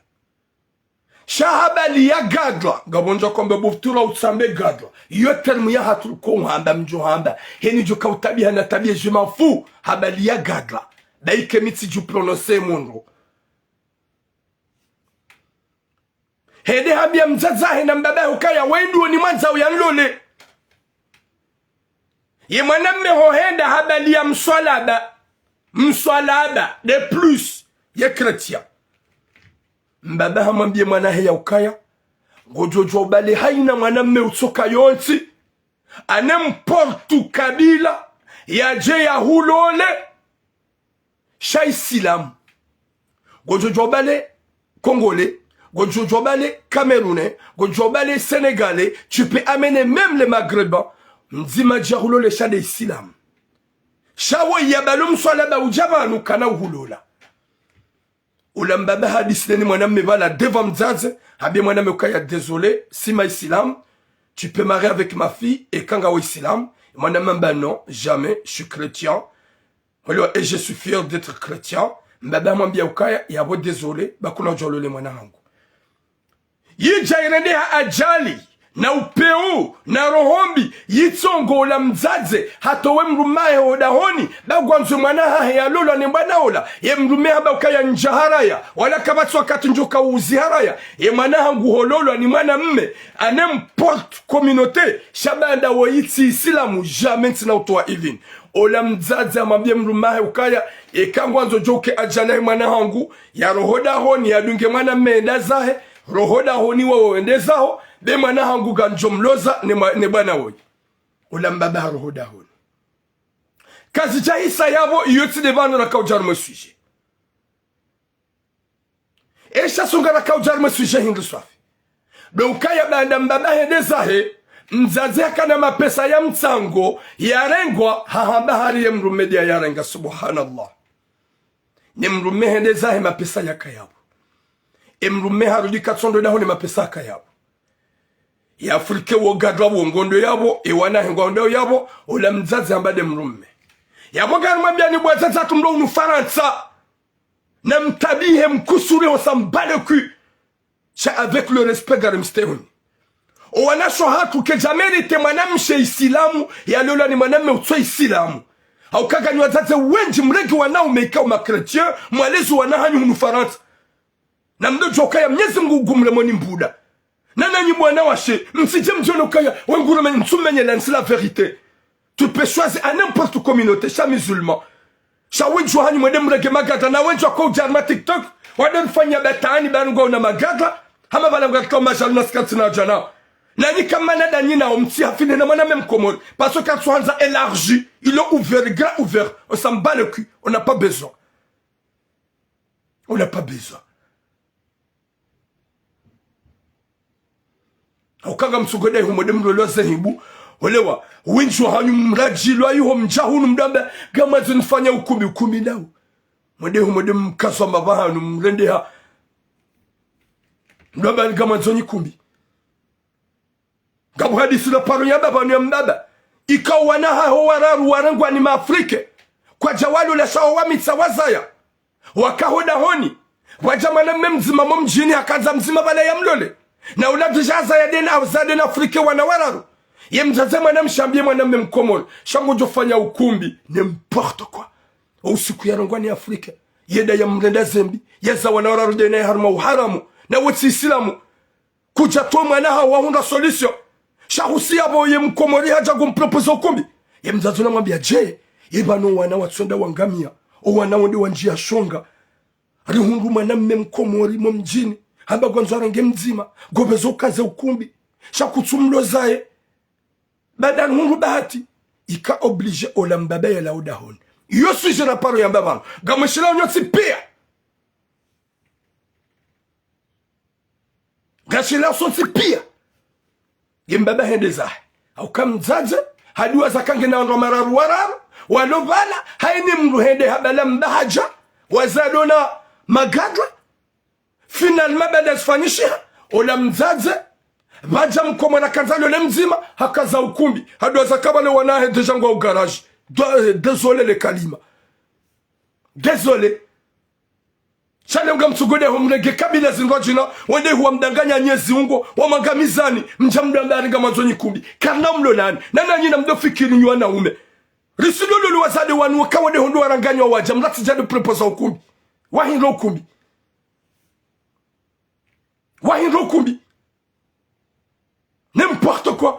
Shahabali ya gadla. Gabonja kombe buftura utsambe gadla. Yo termu ya hatu kohamba mjohamba. Heni joka utabi hana tabi je m'en fous. Habali ya gadla. Daike mitsi ju prononcer mondo. Hede habia mzaza hena mbaba ukaya wendu ni mwanza uyanlole. Ye mwanamme hohenda habali ya mswalaba de plus ye chrétien. Mbaba hamwambie mwanahe ya ukaya gojojo bale haina mwanamme utoka yonsi anemportu kabila yaje ya hulole sha isilamu gojojo bale congolais, gojojo bale camerounais, gojojo bale sénégalais, tu peux amener même les maghrébins mzima hulole sha de isilamu shawo yabalum swala ujabanu kana uhulola ulambaba hadisini mwanamme bala devant mzaze habie mwanamme ukaya désolé si ma islam tu peux marier avec ma fille et kanga wa islam mwanamme bah non jamais je suis chrétien et je suis fier d'être chrétien mbaba mwambia ukaya yabo désolé bakuna jolole mwanangu yijairende ha ajali na upeu na rohombi yitsongo la mzaze hatowe mrumaye odahoni bagwanzo mwanaha ya lolo ni mbanaola ye mrume haba ukaya njaharaya wala kabatso wakati njoka uziharaya ye mwanaha nguhololo ni mwana mme anemporte communauté shabanda wo yitsi islamu jamais na utoa ilini ola mzaze amambie mrumahe ukaya ekangwanzo joke ajana mwanaha ngu ya rohoda honi ya dunge mwana mme ndazahe rohoda honi wa wendezaho be mwana hangu ganjomloza ne bana woy ulambaba rohoda honi kazi jahisa yabo yoti de bana na kaujar mo sujet esha sunga na kaujar mo sujet hindu swafi be ukaya banda mbaba hedezahe mzaze kana mapesa ya mtsango yarengwa hahamba hari mrumedia yarenga subhanallah ni mrume hedezahe mapesa yakayabo emrume harudi katsondo daho ni mapesa akayabo ya Afrika wogadwa wongondo yabo ewana ngondo yabo ola mzazi ambade mrume yabo garumambia ni bwazaza tumdo unu Faransa na mtabihe mkusuri osambale ku cha avec le respect garimsteuni owana so hatu ke jameri te mwanamshe isilamu ya lola ni mwanamme utso isilamu au kaganywa zaze wenji mregi wanao meika wa chrétien mwalezu wanahanyu unu Faransa na mdo jokaya mnyezi mgugumle moni mbuda nana nyi mwana washe msije mjono kaya wenguru men nsumenye lansi la vérité tu peux choisir à n'importe communauté cha musulman cha wenju hanyu mwede mrege magada na wenju kwa ujarma TikTok wade mfanya betani bango na magada hama bala ngaka majal na skati na jana na ni kama na dani na omti afine na mwana même komod parce que quand on a élargi il a ouvert grand ouvert on s'en bat le cul on n'a pas besoin Okanga msugode humode mlolo zehibu olewa winchu hanyu mrajilo ayo mjahunu mdambe gama zinfanya ukumi nao mwede humode mkaso mabahanu mrende ha mdamba gama zonyi kumbi gabu hadisi la paro ya baba ni mbaba ikawana ho wararu warangwa ni maafrike kwa jawalo la sawa wamitsa wazaya wakahoda honi wajamana memzima mjini akaza mzima bala ya mlole na unadujaza ya dena awzade na Afrika wanawararu ye mzaze mwana mshambie mwana mmkomol shango jofanya ukumbi n'importe quoi usiku ya rongwani Afrika yeda ya mrenda zembi yeza wanawararu dena ya harma uharamu na wati islamu kuja to mwana hawa hunda solution shahusi yabo ye mkomori haja kumpropose ukumbi ye mzaze na mwambia je yebano wana watsonda wangamia o wana wonde wanjia shonga ari hundu mwana mmkomori mjini hamba gonzora ngemzima gobezo kaze ukumbi shakutsumlo zae badan hundu bahati ika oblige olambaba ya laudahon yo suis na paro ya mbaba gameshila nyotsi pia gashila sonsi pia yembaba hendeza au kamzaze hadua zakange na ndo mararu wararu walobala haini mruhende habala mbahaja wazadona magadra finalement bada sfanisha ola mzaze baja mkomo na kanzalo le mzima hakaza ukumbi hadua zakabale wanahe deja ngwa garage désolé les kalima désolé Chale unga msugode humrege kabila zinrojina wende huwa mdanganya nyezi ungo wa mangamizani mjamdambari nga manzoni kumbi karna mlo nani nana njina mdo fikiri nyua na ume risululu wazade wanu wakawade hundu waranganywa waja mlati jade preposa ukumbi wahinro ukumbi n'importe quoi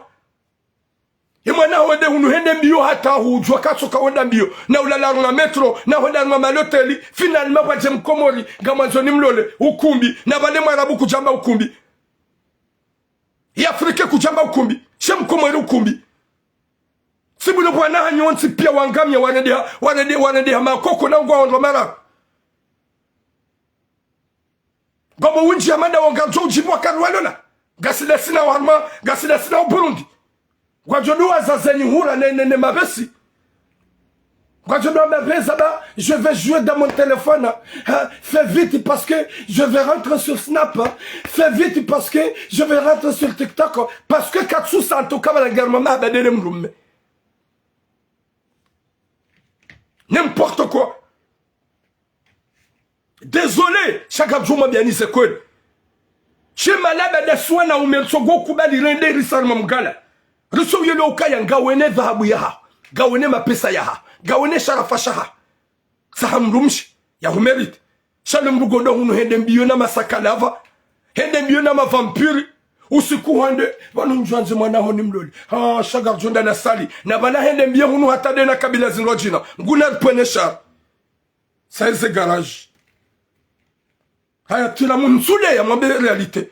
imwana wende hunu hende mbio hata hujua katsoka wenda mbio na ulala na metro na wenda na maloteli finalement waje mkomori gamanzoni mlole ukumbi na bale marabu kujamba ukumbi ya Afrika kujamba ukumbi shem mkomori ukumbi sibulo bwana hanyonsi pia wangamya wanede makoko na ngwa ondo mara gomo winji amanda wanganzo ujibwa karwalona gasida sina warma gasida sina Burundi Guajodoua zazenyi hura ne mabesi. Guajodoua mabesi ba, je vais jouer dans mon téléphone. Fais vite parce que je vais rentrer sur Snap. Fais vite parce que je vais rentrer sur TikTok. Parce que Katsu Santo Kamala Garmama badele mrume. N'importe quoi. Désolé, chaque jour m'a bien dit c'est quoi. Chez malade de soins na umersogo kubali rende risarma mgala. Ruso yelo ukaya ngawene dhahabu yaha, gawene mapesa yaha, gawene sharafa shaha. Sahamrumshi, ya humerite. Shalom rugodo hunu hende mbiyo na masakalava, hende mbiyo na mavampiri, usiku hande, wanu njuanzi mwana honi mloli. Shagar jonda na sali, na bana hende mbiyo hunu hatade na kabila zinrojina. Nguna pwene shar. Saeze garage. Haya tila munsule ya mwambe realite.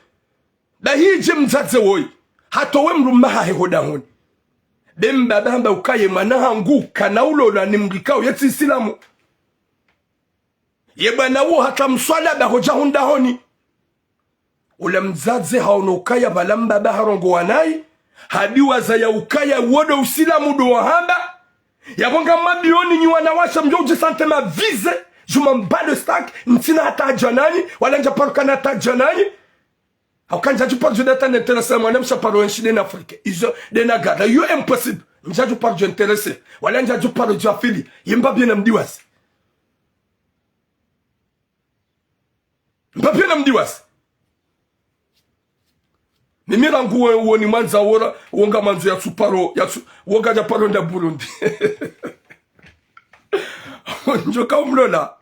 Da hii mzaze woi. Hato we mrumaha hehoda honi. Bemba bamba ukaye manaha nguka na ulola ni mrikao yeti isilamu. Yeba wo hata mswala bahoja hunda honi. Ule mzaze haono ukaya balamba baharongo wanai. Hadiwa za ya ukaya uodo usilamu do wahamba. Yabonga mabioni nyi wanawasha mjoji sante ma vize. Juma mbado stak. Ntina hata janani. Wala nja paruka na hata janani. Quand je parle de intéressé, moi, je parle en Afrique. Ils ont des nagada. C'est impossible. Je parle d'intéressé. Voilà, je parle de affili. Il m'a bien m'diwas. M'a bien m'diwas. Ni mirangu woni manza wora wonga manzo ya suparo ya wonga ja paro nda Burundi. Njoka umlola.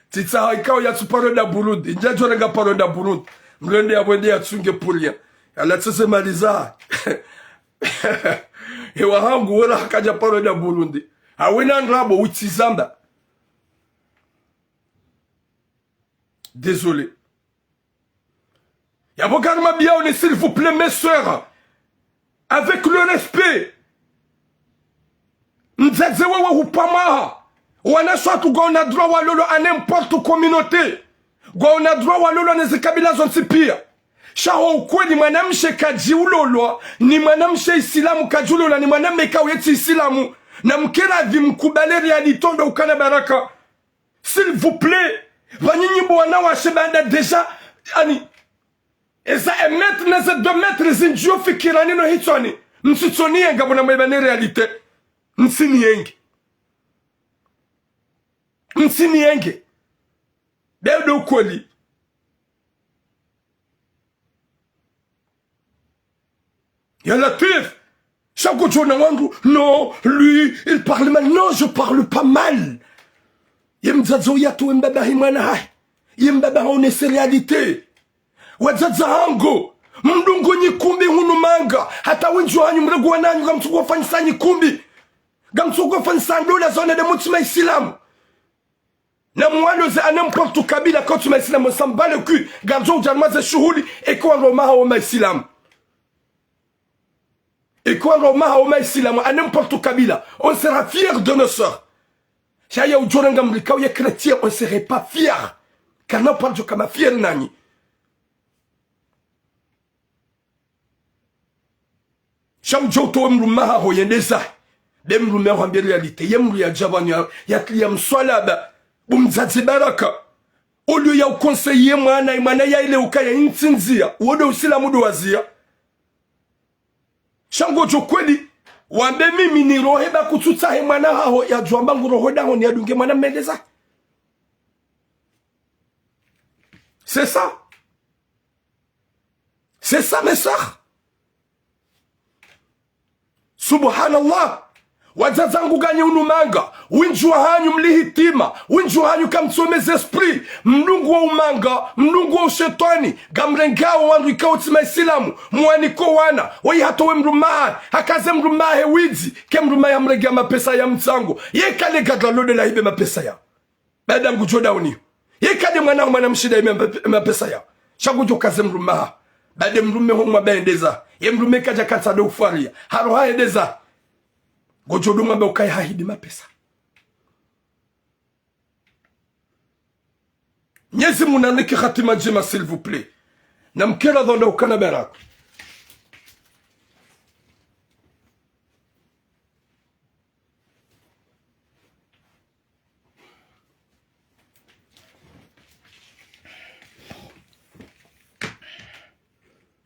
Titsa ikao ya suparo nda Burundi. Njajo renga paro nda Burundi. Mlende ya wende ya tsunge pulia. Ala tsese maliza. Ewa hangu wala hakaja paro da Burundi. Awina nrabo witizamba. Désolé. Yabokarma biaone, s'il vous plaît, mes soeurs. Avec le respect. Mzazewa upamaha. Wana swatu go na droit walolo à n'importe communauté. Gwa una droit walolo neze kabila zonsi pia. Shaho ukweli mwanamshe kaji ulolwa. Ni mwanamshe isilamu kaji ulolwa. Ni mwanamme kaweti isilamu. Na mkera vimkubale realitondo ukana baraka. S'il vous plaît. Vanyinyi bwana washe banda deja. Ani. Eza emetre neze 2 metre zinjio fikirani no hitwani. Msitsoni yenga mwana mwebane realite. Msini yenge. Msini yenge. Belle ukweli. Y'a la tif. Chaque jour, non, lui, il parle mal. Non, je parle pas mal. Yemzazo yato mbaba himana hai. Yembaba one se réalité. Wazaza hango. Mdungo nyikumbi hunu manga. Hata wenjo hanyu mregu wananyu gamsugo fanisa nyikumbi. Gamsugo fanisa ndo la zone de mutima isilamu. Na mwalo ze n'importe kabila quand tu m'as islam on s'en bat le cul. Garzo jalma ze shuhuli et quoi roma haoma islam. Et quoi roma haoma islam à n'importe kabila. On sera fiers de nos sœurs. Chaya ujorenga mlikao ya chrétien on serait pas fiers. Car non parle kama fier nani. Cham joto mrumaha hoyendeza. Dem rumaha en réalité. Yem ya jabani ya kliyam swalaba. Bumzazi baraka. Au lieu ya conseiller mwana ya ile ukaya ntinzia. Uodo usila mudu wazia. Shango jokweli. Wambe mimi ni roheba kututahe mwana hao ya juamba ngurohoda honi ya dunge mwana mendeza. C'est ça. C'est ça, mes sœurs. Subhanallah. Wazazangu ganye unumanga. Winjua hanyu mlihitima. Winjua hanyu kamtsomez esprit. Mlungu wa umanga. Mlungu wa ushetani. Gamrengao wandu ikautima isilamu. Mwaniko wana. Wai hatowe mrumahe. Hakaze mrumahe wizi. Ke mrumahe amregia mapesa ya mtsango. Yekale gadla lode la hibe mapesa ya. Bada mgujoda uni. Yekade mwana mshida ime mapesa ya. Shagujo kaze mrumaha. Bade mrume hongwa beendeza. Ye mrume kaja katsade ufaria. Haro haendeza. Gojodo mwabe ukai hahidi mapesa. Nyezi munaniki khatima jima s'il vous plaît. Na mkera dhonda ukana berako.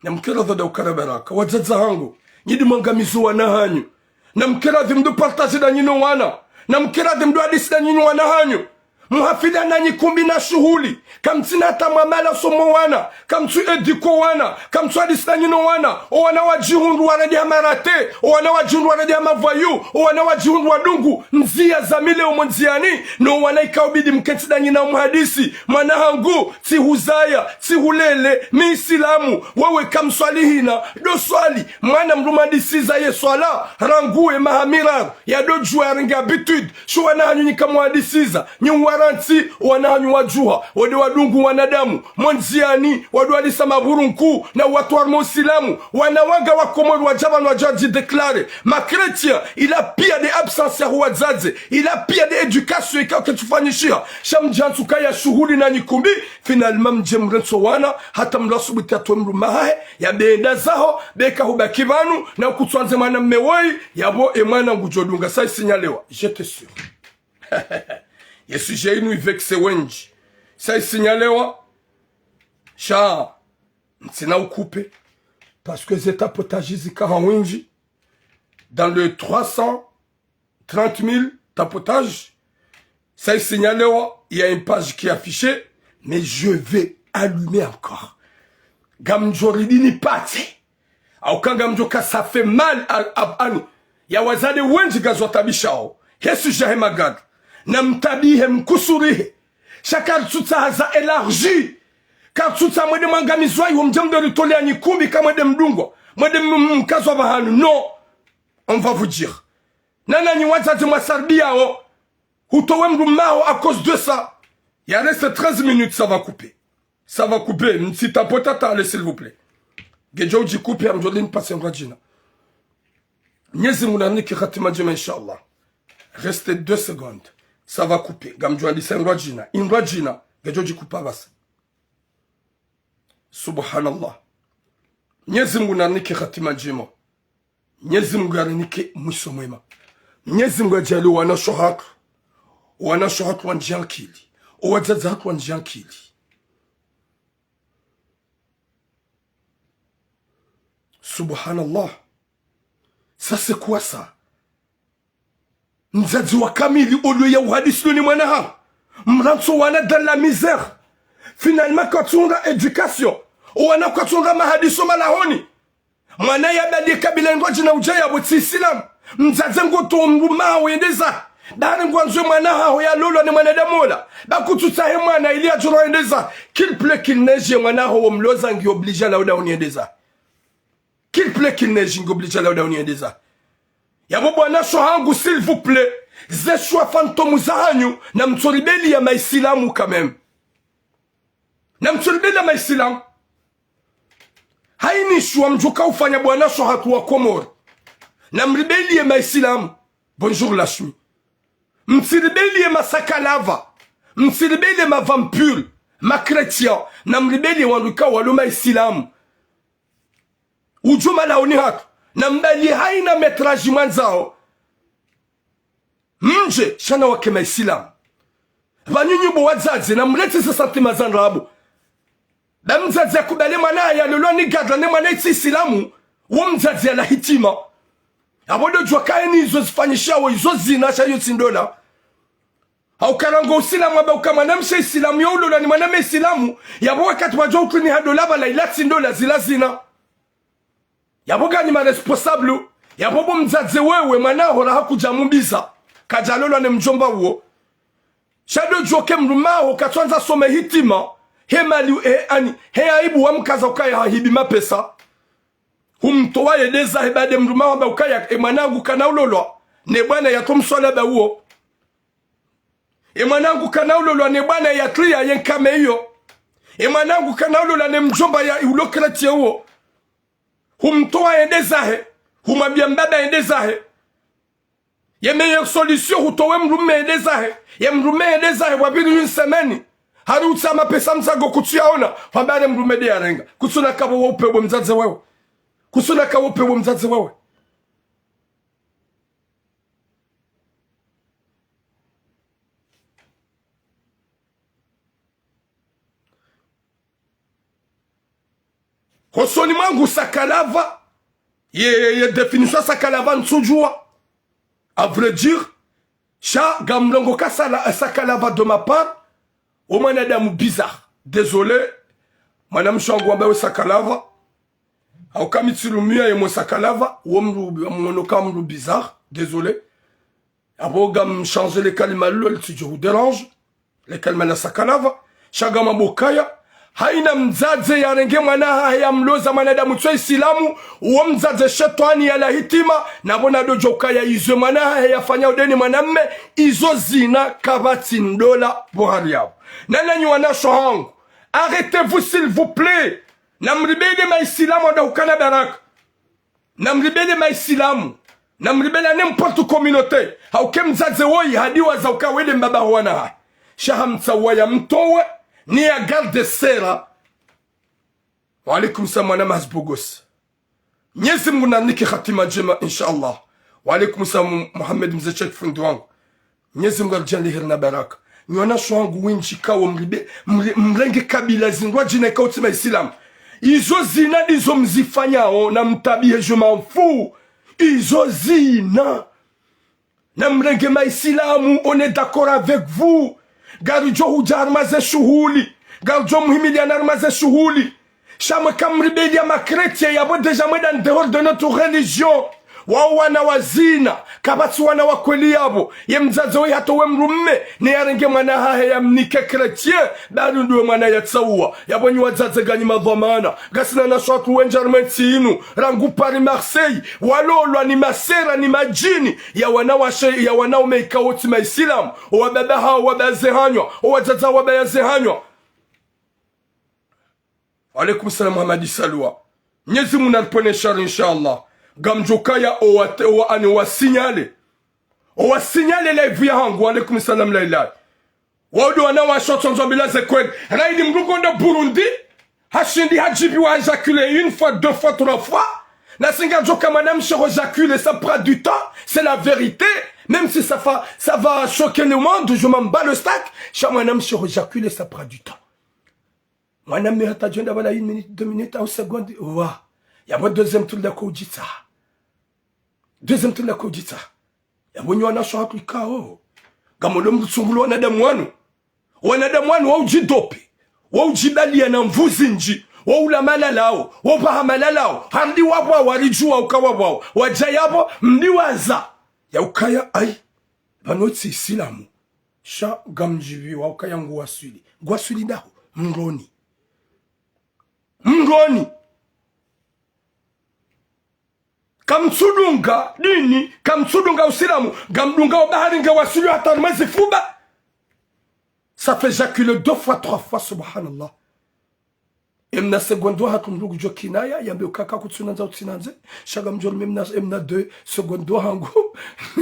Na mkera dhonda ukana berako. Wajaza hangu. Nyidi mwangamizu wana hanyu. Na mkera mdu partaje na nyino wana. Na mkera mdu hadisi na nyino wana hanyu. Muhafidha na nyikumbi na shuhuli. Kamtina hata mwamala somo wana. Kamtu ediko wana. Kamtu hadisi na nyino wana. O wana wajihundu waradi hamarate. O wana wajihundu waradi hamavayu. O wana wajihundu wadungu. Mzia zamile umonziani. No wana ikaubidi mkenti na nyina muhadisi. Mwana hangu. Ti huzaya. Ti hulele. Mi isilamu. Wewe kamswali hina. Do swali. Mwana mrumadisi za ye swala. Rangue mahamira. Ya do juwa ringa habitude. Shu wana hanyu nika muhadisiza. Nyungwara wanahanyu wajuha wade wadungu wanadamu monziani wadu alisa maburunku na watu wa musilamu wanawaga wakomodu wajabanu wajaji deklare ma chrétien il a pire de absence ya huwazaze il a pire de éducation ika uketufanyishia shamjansu kaya shuhuli na nyikumbi finalement mjemrenso wana hata mlasubuti atwe mrumahe ya beenda zaho beka hubaki vanu na ukutuanze mwana mmewoi yabo emwana ngujodunga sa isinyalewa j'étais sûr. Yesu jeinu ivexe wenji. Sa isinyalewa. Sha. Ntina ukoupe. Parce que zeta potaji zikaha wenji. Dans le 330 000 tapotage. Sa isinyalewa. Il y a une page qui est affichée. Mais je vais allumer encore. Gamjoridi ni pati. Aukan gamjoka ça fait mal à nous. Ya wazade wenji gazotabishao. Yesu jahe magad. Namtabihe mkusurihe. Chacun tutsa haza élargi. Car tutsa mwede mangamizwa yu mjamdo ritole anyikumbi kama mwede mdungo. Mwede mkazwa bahanu. Non. On va vous dire. Nana ni wazazi mwasarbia o. Hutowe mrumao à cause de ça. Il reste 13 minutes, ça va couper. Ça va couper. Si ta potata, allez s'il vous plaît. Gejo ji coupe amjolini passe ngajina. Nyezi munani ki khatima jema inshallah. Reste 2 secondes. Ça va couper. Gamjwali senrajina. Inrajina. Gejoji kupabasa. Subhanallah. Nyezi Mungu nanike khatima njema. Nyezi Mungu nanike mwisho mwema. Nyezi Mungu ajali wana shohatu. Wana shohatu wanjiankili. Wazazi hatu wanjiankili. Subhanallah. Ça c'est quoi ça? Mzazi wa kamili au lieu ya uhadisi ni mwanaha. Mranso wana dans la misère. Finalement quand on a éducation, wana quand on a mahadiso malahoni. Mwana ya badi kabila ngoji na ujaya boti islam. Mzazi ngoto mbuma wendeza. Dari ngwanzo mwanaha hoya lolo ni mwanadamola. Bakututahe mwana ili ajuro endeza. Qu'il plaît qu'il neige mwanaha wa mloza ngi oblige la uda uniendeza. Qu'il plaît qu'il neige ngi oblige la uda uniendeza. Yabo bwana shohangu s'il vous plaît. Ze shwa fantomu zahanyu na mtsoribeli ya maisilamu quand même. Na mtsoribeli ya maisilamu. Haini shwa mjuka ufanya bwana shohatu wa Komori. Na mribeli ya maisilamu. Bonjour Lashmi. Mtsiribeli ya masakalava. Mtsiribeli ya mavampure. Ma chrétien. Na mribeli ya wanuka walo maisilamu. Ujuma laoni hatu. Na mbali haina metraji mwanzao. Mje shana wake maisilamu. Banyunyubu wazazi na mlete sa santima zanrabu. Na mzazi ya kubali mwana ya lolo ni gadla ni mwana iti isilamu. Wa mzazi ya la hitima. Abodo jwa kaini izo zifanyisha wa izo zinasha yu sindola. au karango usilamu aba ukamanamshe isilamu yaulo la ni maname isilamu yabo wakati wajua ukini hado laba la ilati ndo la zilazina yabo gani ma responsable yabo bo mzaze wewe manaho la hakujamumbiza kajalolo ne mjomba uo shado joke mrumaho katwanza some hitima hemali ani he aibu wa mkaza ukaya hibi mapesa humtoa yedeza hebade mrumaho aba ukaya mwanangu kana ulolwa ne bwana yatomsola ba uo mwanangu kana ulolwa ne bwana yatria yenkame hiyo mwanangu kana ulolwa ne mjomba ya ulokreti uo humtoa yedezahe humambia mbaba yedezahe yeme solution hutowe mrume yedezahe mrume yedezahe wabiri une semaine haruta mapesa mzago kutuyaona wabare mrume de yarenga kusuna kabo wopewe mzaze wewe kusuna kabo wopewe mzaze wewe Hosoni mwangu sakalava ye définition sakalava nsujua à vrai dire cha gamlongo kasala sakalava de ma part au mwanadamu bizarre désolé madame shangwamba we sakalava au kamitsulumia ye mo sakalava ou monokamlu bizarre désolé abo gam changer les kalima lol si je vous dérange les kalima la sakalava chagama bokaya haina mzaze yarenge mwana haya mloza mwanadamu twa isilamu uo mzaze shetani ya lahitima na bona dojo kaya izo mwana haya fanya udeni mwanamme izo zina kabati ndola bohari yao nana nywana shohangu arrêtez-vous s'il vous plaît namribede ma isilamu da ukana baraka namribede ma isilamu namribede n'importe communauté hauke mzaze woi hadiwa za ukawele mbaba wana haya shahamtsa waya mtowe ni ya garde sera wa alaikum salam wana mahzbogos nyezi mungu na niki khatima jema inshallah wa alaikum salam Muhammad mzechek fundo wangu nyezi mungu arjali hirna baraka nyona shwangu winchi kawo mrenge kabila zingwa jina kautima islam izo zina dizo mzifanyao na mtabie je m'en fous izo zina na mrenge ma islamu on est d'accord avec vous Garujo hujarmaze shuhuli Garujo muhimili anarmaze shuhuli Shama kamribeli ya makretie Yabo deja mweda en dehors de notre religion Wao wana wazina Kabatu wana wakweli yabo Ye mzazo hato we mrumme Ni yarenge mwana hahe ya mnike kretien Badu nduwe mwana ya tsawa Yabo nyi wazaze gani madhamana Gasina na shwatu wenjarmenti inu Rangu pari Marseille Walolwa ni masera ni majini Ya wana umeika woti maisilamu Wababa hao wabaze hanywa Wazaza wabaze hanywa Alaikum salam Muhammadi Salwa Nyezi munalpone shari inshallah Gamjokaya owa signale la vie hangu alaikum salam la ilaha wado wana wa shotonzo bila zekwed raidi mrugonda Burundi hashindi hajibi wa éjaculer une fois deux fois trois fois na singa joka madame se éjaculer ça prend du temps c'est la vérité même si ça va choquer le monde je m'en bats le stack chaque madame se éjaculer ça prend du temps madame me hata jenda wala 1 minute 2 minutes ou seconde wa ya bo deuxième tour de kujita deuxième tour de kujita ya bonyo na sho haklikao gamolo mtsungulu wanadamu wanu wa ujidope wa ujibalia na mvuzi nji wa ulamala lao wa pahamala lao handi wabwa warijua ukawabwa wajayabo mliwaza ya ukaya ai banotsi isilamu sha gamjivi wa ukaya ngwasuli daho mngoni kamtsudunga dini kamtsudunga usilamu gamdunga obahari nga wasulu hata mwezi fuba ça fait éjaculer 2 fois 3 fois subhanallah emna segondo hakumrugu jokinaya yambe ukaka kutsunanza utsinanze shaga mjol memna emna 2 segondo hangu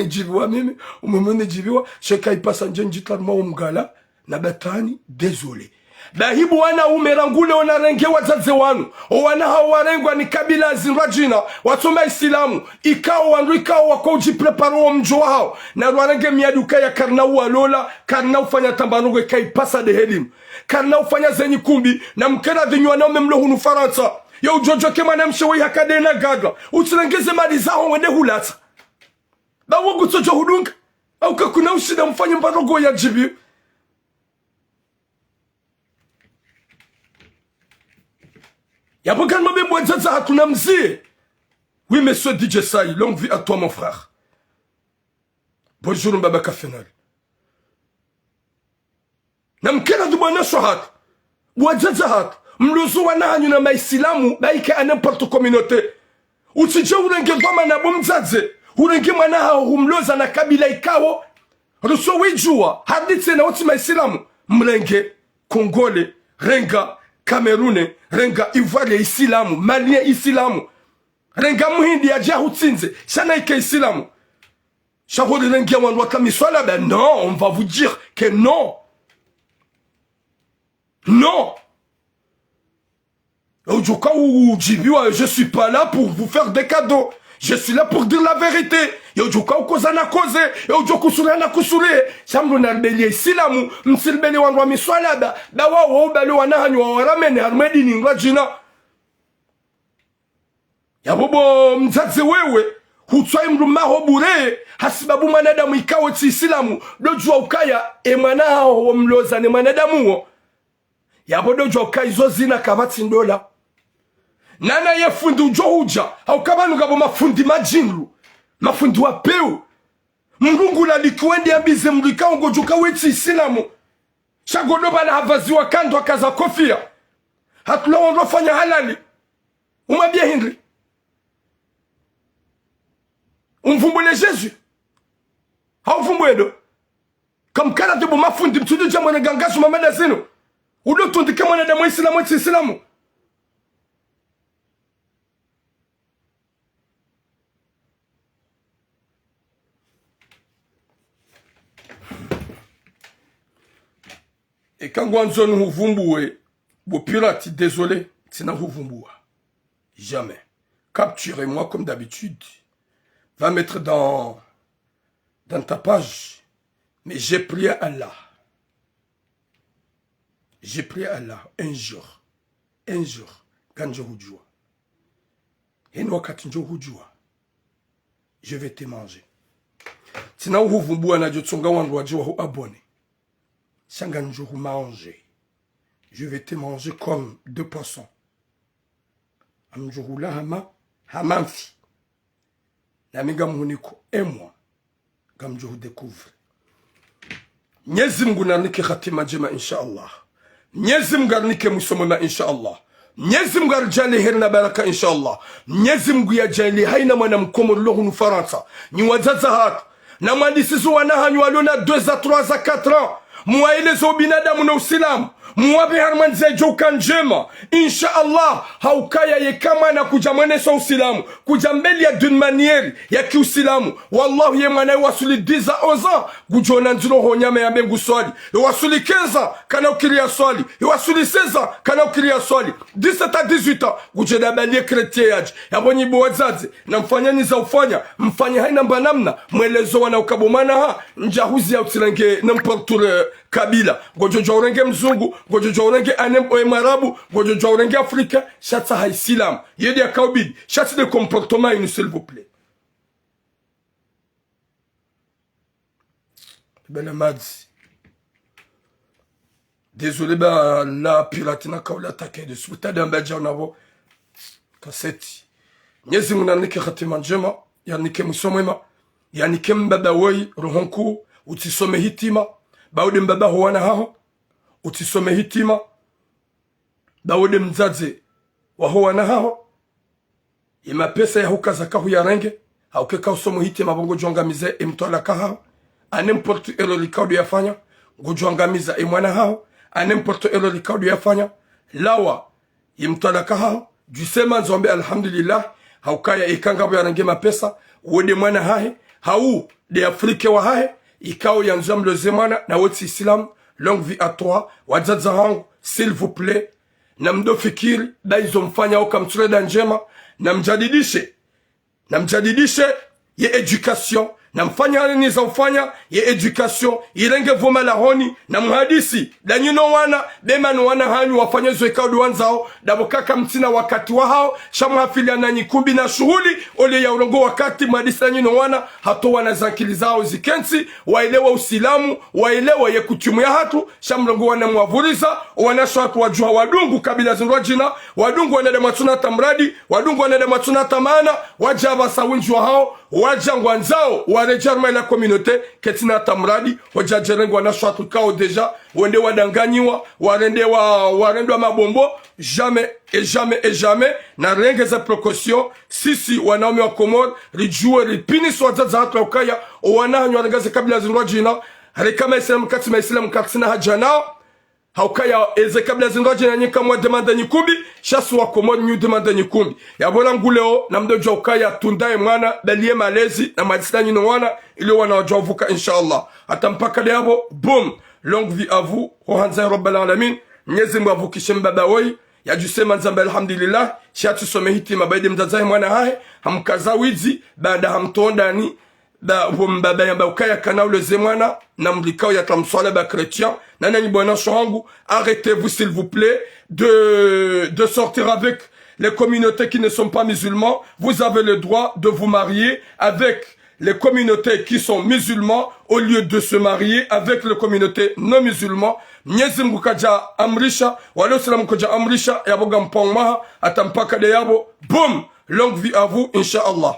jibiwa mimi umumene jibiwa sheka ipasa njenjitla mwa umgala na batani désolé Bahibu wana umerangule onarenge wazaze wanu wana hawarengwa ni kabila zinrajina watuma islamu ikao wandu ikao wako ujipreparo wa mjo hao na warenge miaduka ya karna ualola karna ufanya tambanugo ikaipasa de helimu karna ufanya zenyi kumbi na mkera dhinywa na umemlohunu Faransa ya ujojo kema na mshewe hakade na gaga utirengeze mali zao wende hulata bawogu tojo hudunga au kakuna usida mfanye mbarogo ya jibi. Yapokan mabe mwazaza hatuna mzie. Oui, monsieur DJ Sai, longue vie à toi, mon frère. Bonjour, Mbaba Kafenal. Namkena dubana sohat. Wajaza hat. Mluzu wana hanyu na maisilamu, baike a n'importe communauté. Utije urenge doma na bumzaze. Urenge mana humloza na kabila ikawo. Ruso wijua. Haditse na oti maisilamu. Mrenge, Congolais, Renga, Camerounais, Renga, Ivoire, Isilamu, Malien, Isilamu. Renga muhindi ya jahutsinze. Shana ike Isilamu. Shahori rengi ya wanwaka miswala. Ben non, on va vous dire que non. Non. Je suis pas là pour vous faire des cadeaux. Je suis là pour dire la vérité. Yojuka ukozana koze. Yojuku surana kusure. Shambu narbeli isilamu. Msilbeli wanwa miswalada. Dawa wabali wanahanyu wa waramene. Harmedi ni ngajina. Yabobo mzaze wewe. Hutswai mrumaho bure. Hasibabu manadamu ikawo ti isilamu. Dojua ukaya. Emanaho wa mloza ni manadamu wo. Yabodo joka izo zina kabati ndola. Nana ye fundi ujo huja. Au kabanu gabo mafundi majinru. Mafundi wa peu. Mrungu la likuendi ambize mrika ungo joka weti isilamu. Shagodoba na havazi wa kando akaza kofia. Hatula wanrofanya halali. Umabia Henry. Umvumbule Jésus. Hauvumbuedo. Kamkana tebo mafundi mtudu jamwana gangasu mamada zinu. Udo tundike mwanadamu isilamu eti isilamu. Et quand Guanzo nous vumboué, vos pirates, désolé, c'est n'a vous jamais. Capturez-moi comme d'habitude. Va mettre dans ta page. Mais j'ai prié à Allah. J'ai prié à Allah un jour, quand je vous et nous quand je vais te manger. Tina uvumbu na jotsonga wandu wajiwa abonné. Sanga njuru manger. Je vais te manger comme deux poissons. Amjuru la hamanfi. Namiga muniko et moi. Gamjuru découvre. Nyezi Mungu nanike khatima jema inshallah. Nyezi Mungu arnike musomona inshallah. Nyezi Mungu arjali herna baraka inshallah. Nyezi Mungu ya jali haina mwana mkomo lohu nufaransa. Ni wazaza hatu. Na mwandisizu wanahanyu walona 2 à 3 à 4 ans. Mwaelezo binadamu na usilamu. Mwabe harmanze joka njema. Inshallah. Haukaya ye kama na kujamwenesha usilamu. Kujambeli ya d'une manière ya kiusilamu. Wallahu ye mwana wasuli 10 à 11 ans. Gujona nzilo honyame ya bengu swali. Wasuli 15 ans. Kana ukiria swali. Wasuli 16 ans. Kana ukiria swali. 17 à 18 ans. Gujona balie kretie yaji. Yabonyi buwazazi. Na mfanya niza ufanya. Mfanya haina mbanamna. Mwelezo wana ukabumana ha. Njahuzi ya utilenge n'importe kabila. Gojojo urenge mzungu. Gojojo urenge anem marabu. Gojojo urenge afrika. Shatsa haisilam. Yedi ya kaubidi. Shatsi de comportement une s'il vous plaît. Ben Madzi. Désolé bah la piratina kaula attaqué de suite d'un badja onavo. Kaseti. Nyezi munanike khatima njema. Yanike musomema. Yanike mbaba woi rohonku. Utisome hitima. Baude mbaba huwana haho. Utisome hitima. Baude mzaze wahuwana haho. Ima pesa ya huka zakahu ya renge. Haukeka usomo hitima bongo juangamize imtola kahao. A n'importe elo likaudu ya fanya. Gujuangamiza imwana hao. A n'importe elo likaudu ya fanya. Lawa imtola kahao. Jusema nzombe alhamdulillah. Haukaya ikangabu ya renge mapesa. Uwede mwana hahe. Hau de Afrique wa hahe. Ikao ya nzombe zemana na wotsi islam. Longue vie à toi. Wazaza hangu. S'il vous plaît. Namdo fikiri. Da izomfanya oka mtureda njema. Namjadidishe ye education. na mfanya nini za ufanya ye education irenge voma la honi na mhadisi da nyino wana bema no wana hanyu wafanye zo ikao duanzao dabokaka mtina wakati wa hao shamhafili na nyikumbi na shughuli ole ya ulongo wakati mhadisi na nyino wana hato wana zankili zao zikensi waelewa usilamu waelewa ye kutumu ya hatu shamlongo wana mwavuriza wana shwatu wajua wadungu kabila zinrwa jina wadungu wana matuna tamradi wadungu wana matuna tamana wajaba sawinjwa hao wajangwanzao warejarma la communauté ketina tamradi wajajerengwa na shwatu kao deja wende wadanganyiwa warendwa mabombo jamais et jamais na renge za précaution sisi wanaume wa Komoro rijue ripini swaza za hatu ukaya wanahanywa rengaze kabila zinrwa jina halikama islam katima islam katina hajanao haukaya eze kabla zingoje na nyika mwa demanda nyikumbi shasu wa Komoro nyu demanda nyikumbi ya bola nguleo na mdojo ukaya tundaye mwana belie malezi na madistani no wana ili wana wajovuka inshallah hata mpaka leo boom longue vie à vous Rohanza Rabbal Alamin Mwenyezi Mungu avukishe mbaba woi ya jusema nzamba alhamdulillah shatu somehiti mabaidi mzazahi mwana hae hamkaza wizi baada hamtonda ni da mbaba yamba ukaya kana ule zemwana na mlikao ya tamswala ba chrétien nana nyibwana shangu arrêtez-vous s'il vous plaît de sortir avec les communautés qui ne sont pas musulmans. Vous avez le droit de vous marier avec les communautés qui sont musulmans au lieu de se marier avec les communautés non musulmans. Mwenyezi Mungu kaja amrisha wale salamu kaja amrisha yaboga mpongmaha atampaka de yabo boom longue vie à vous inshallah.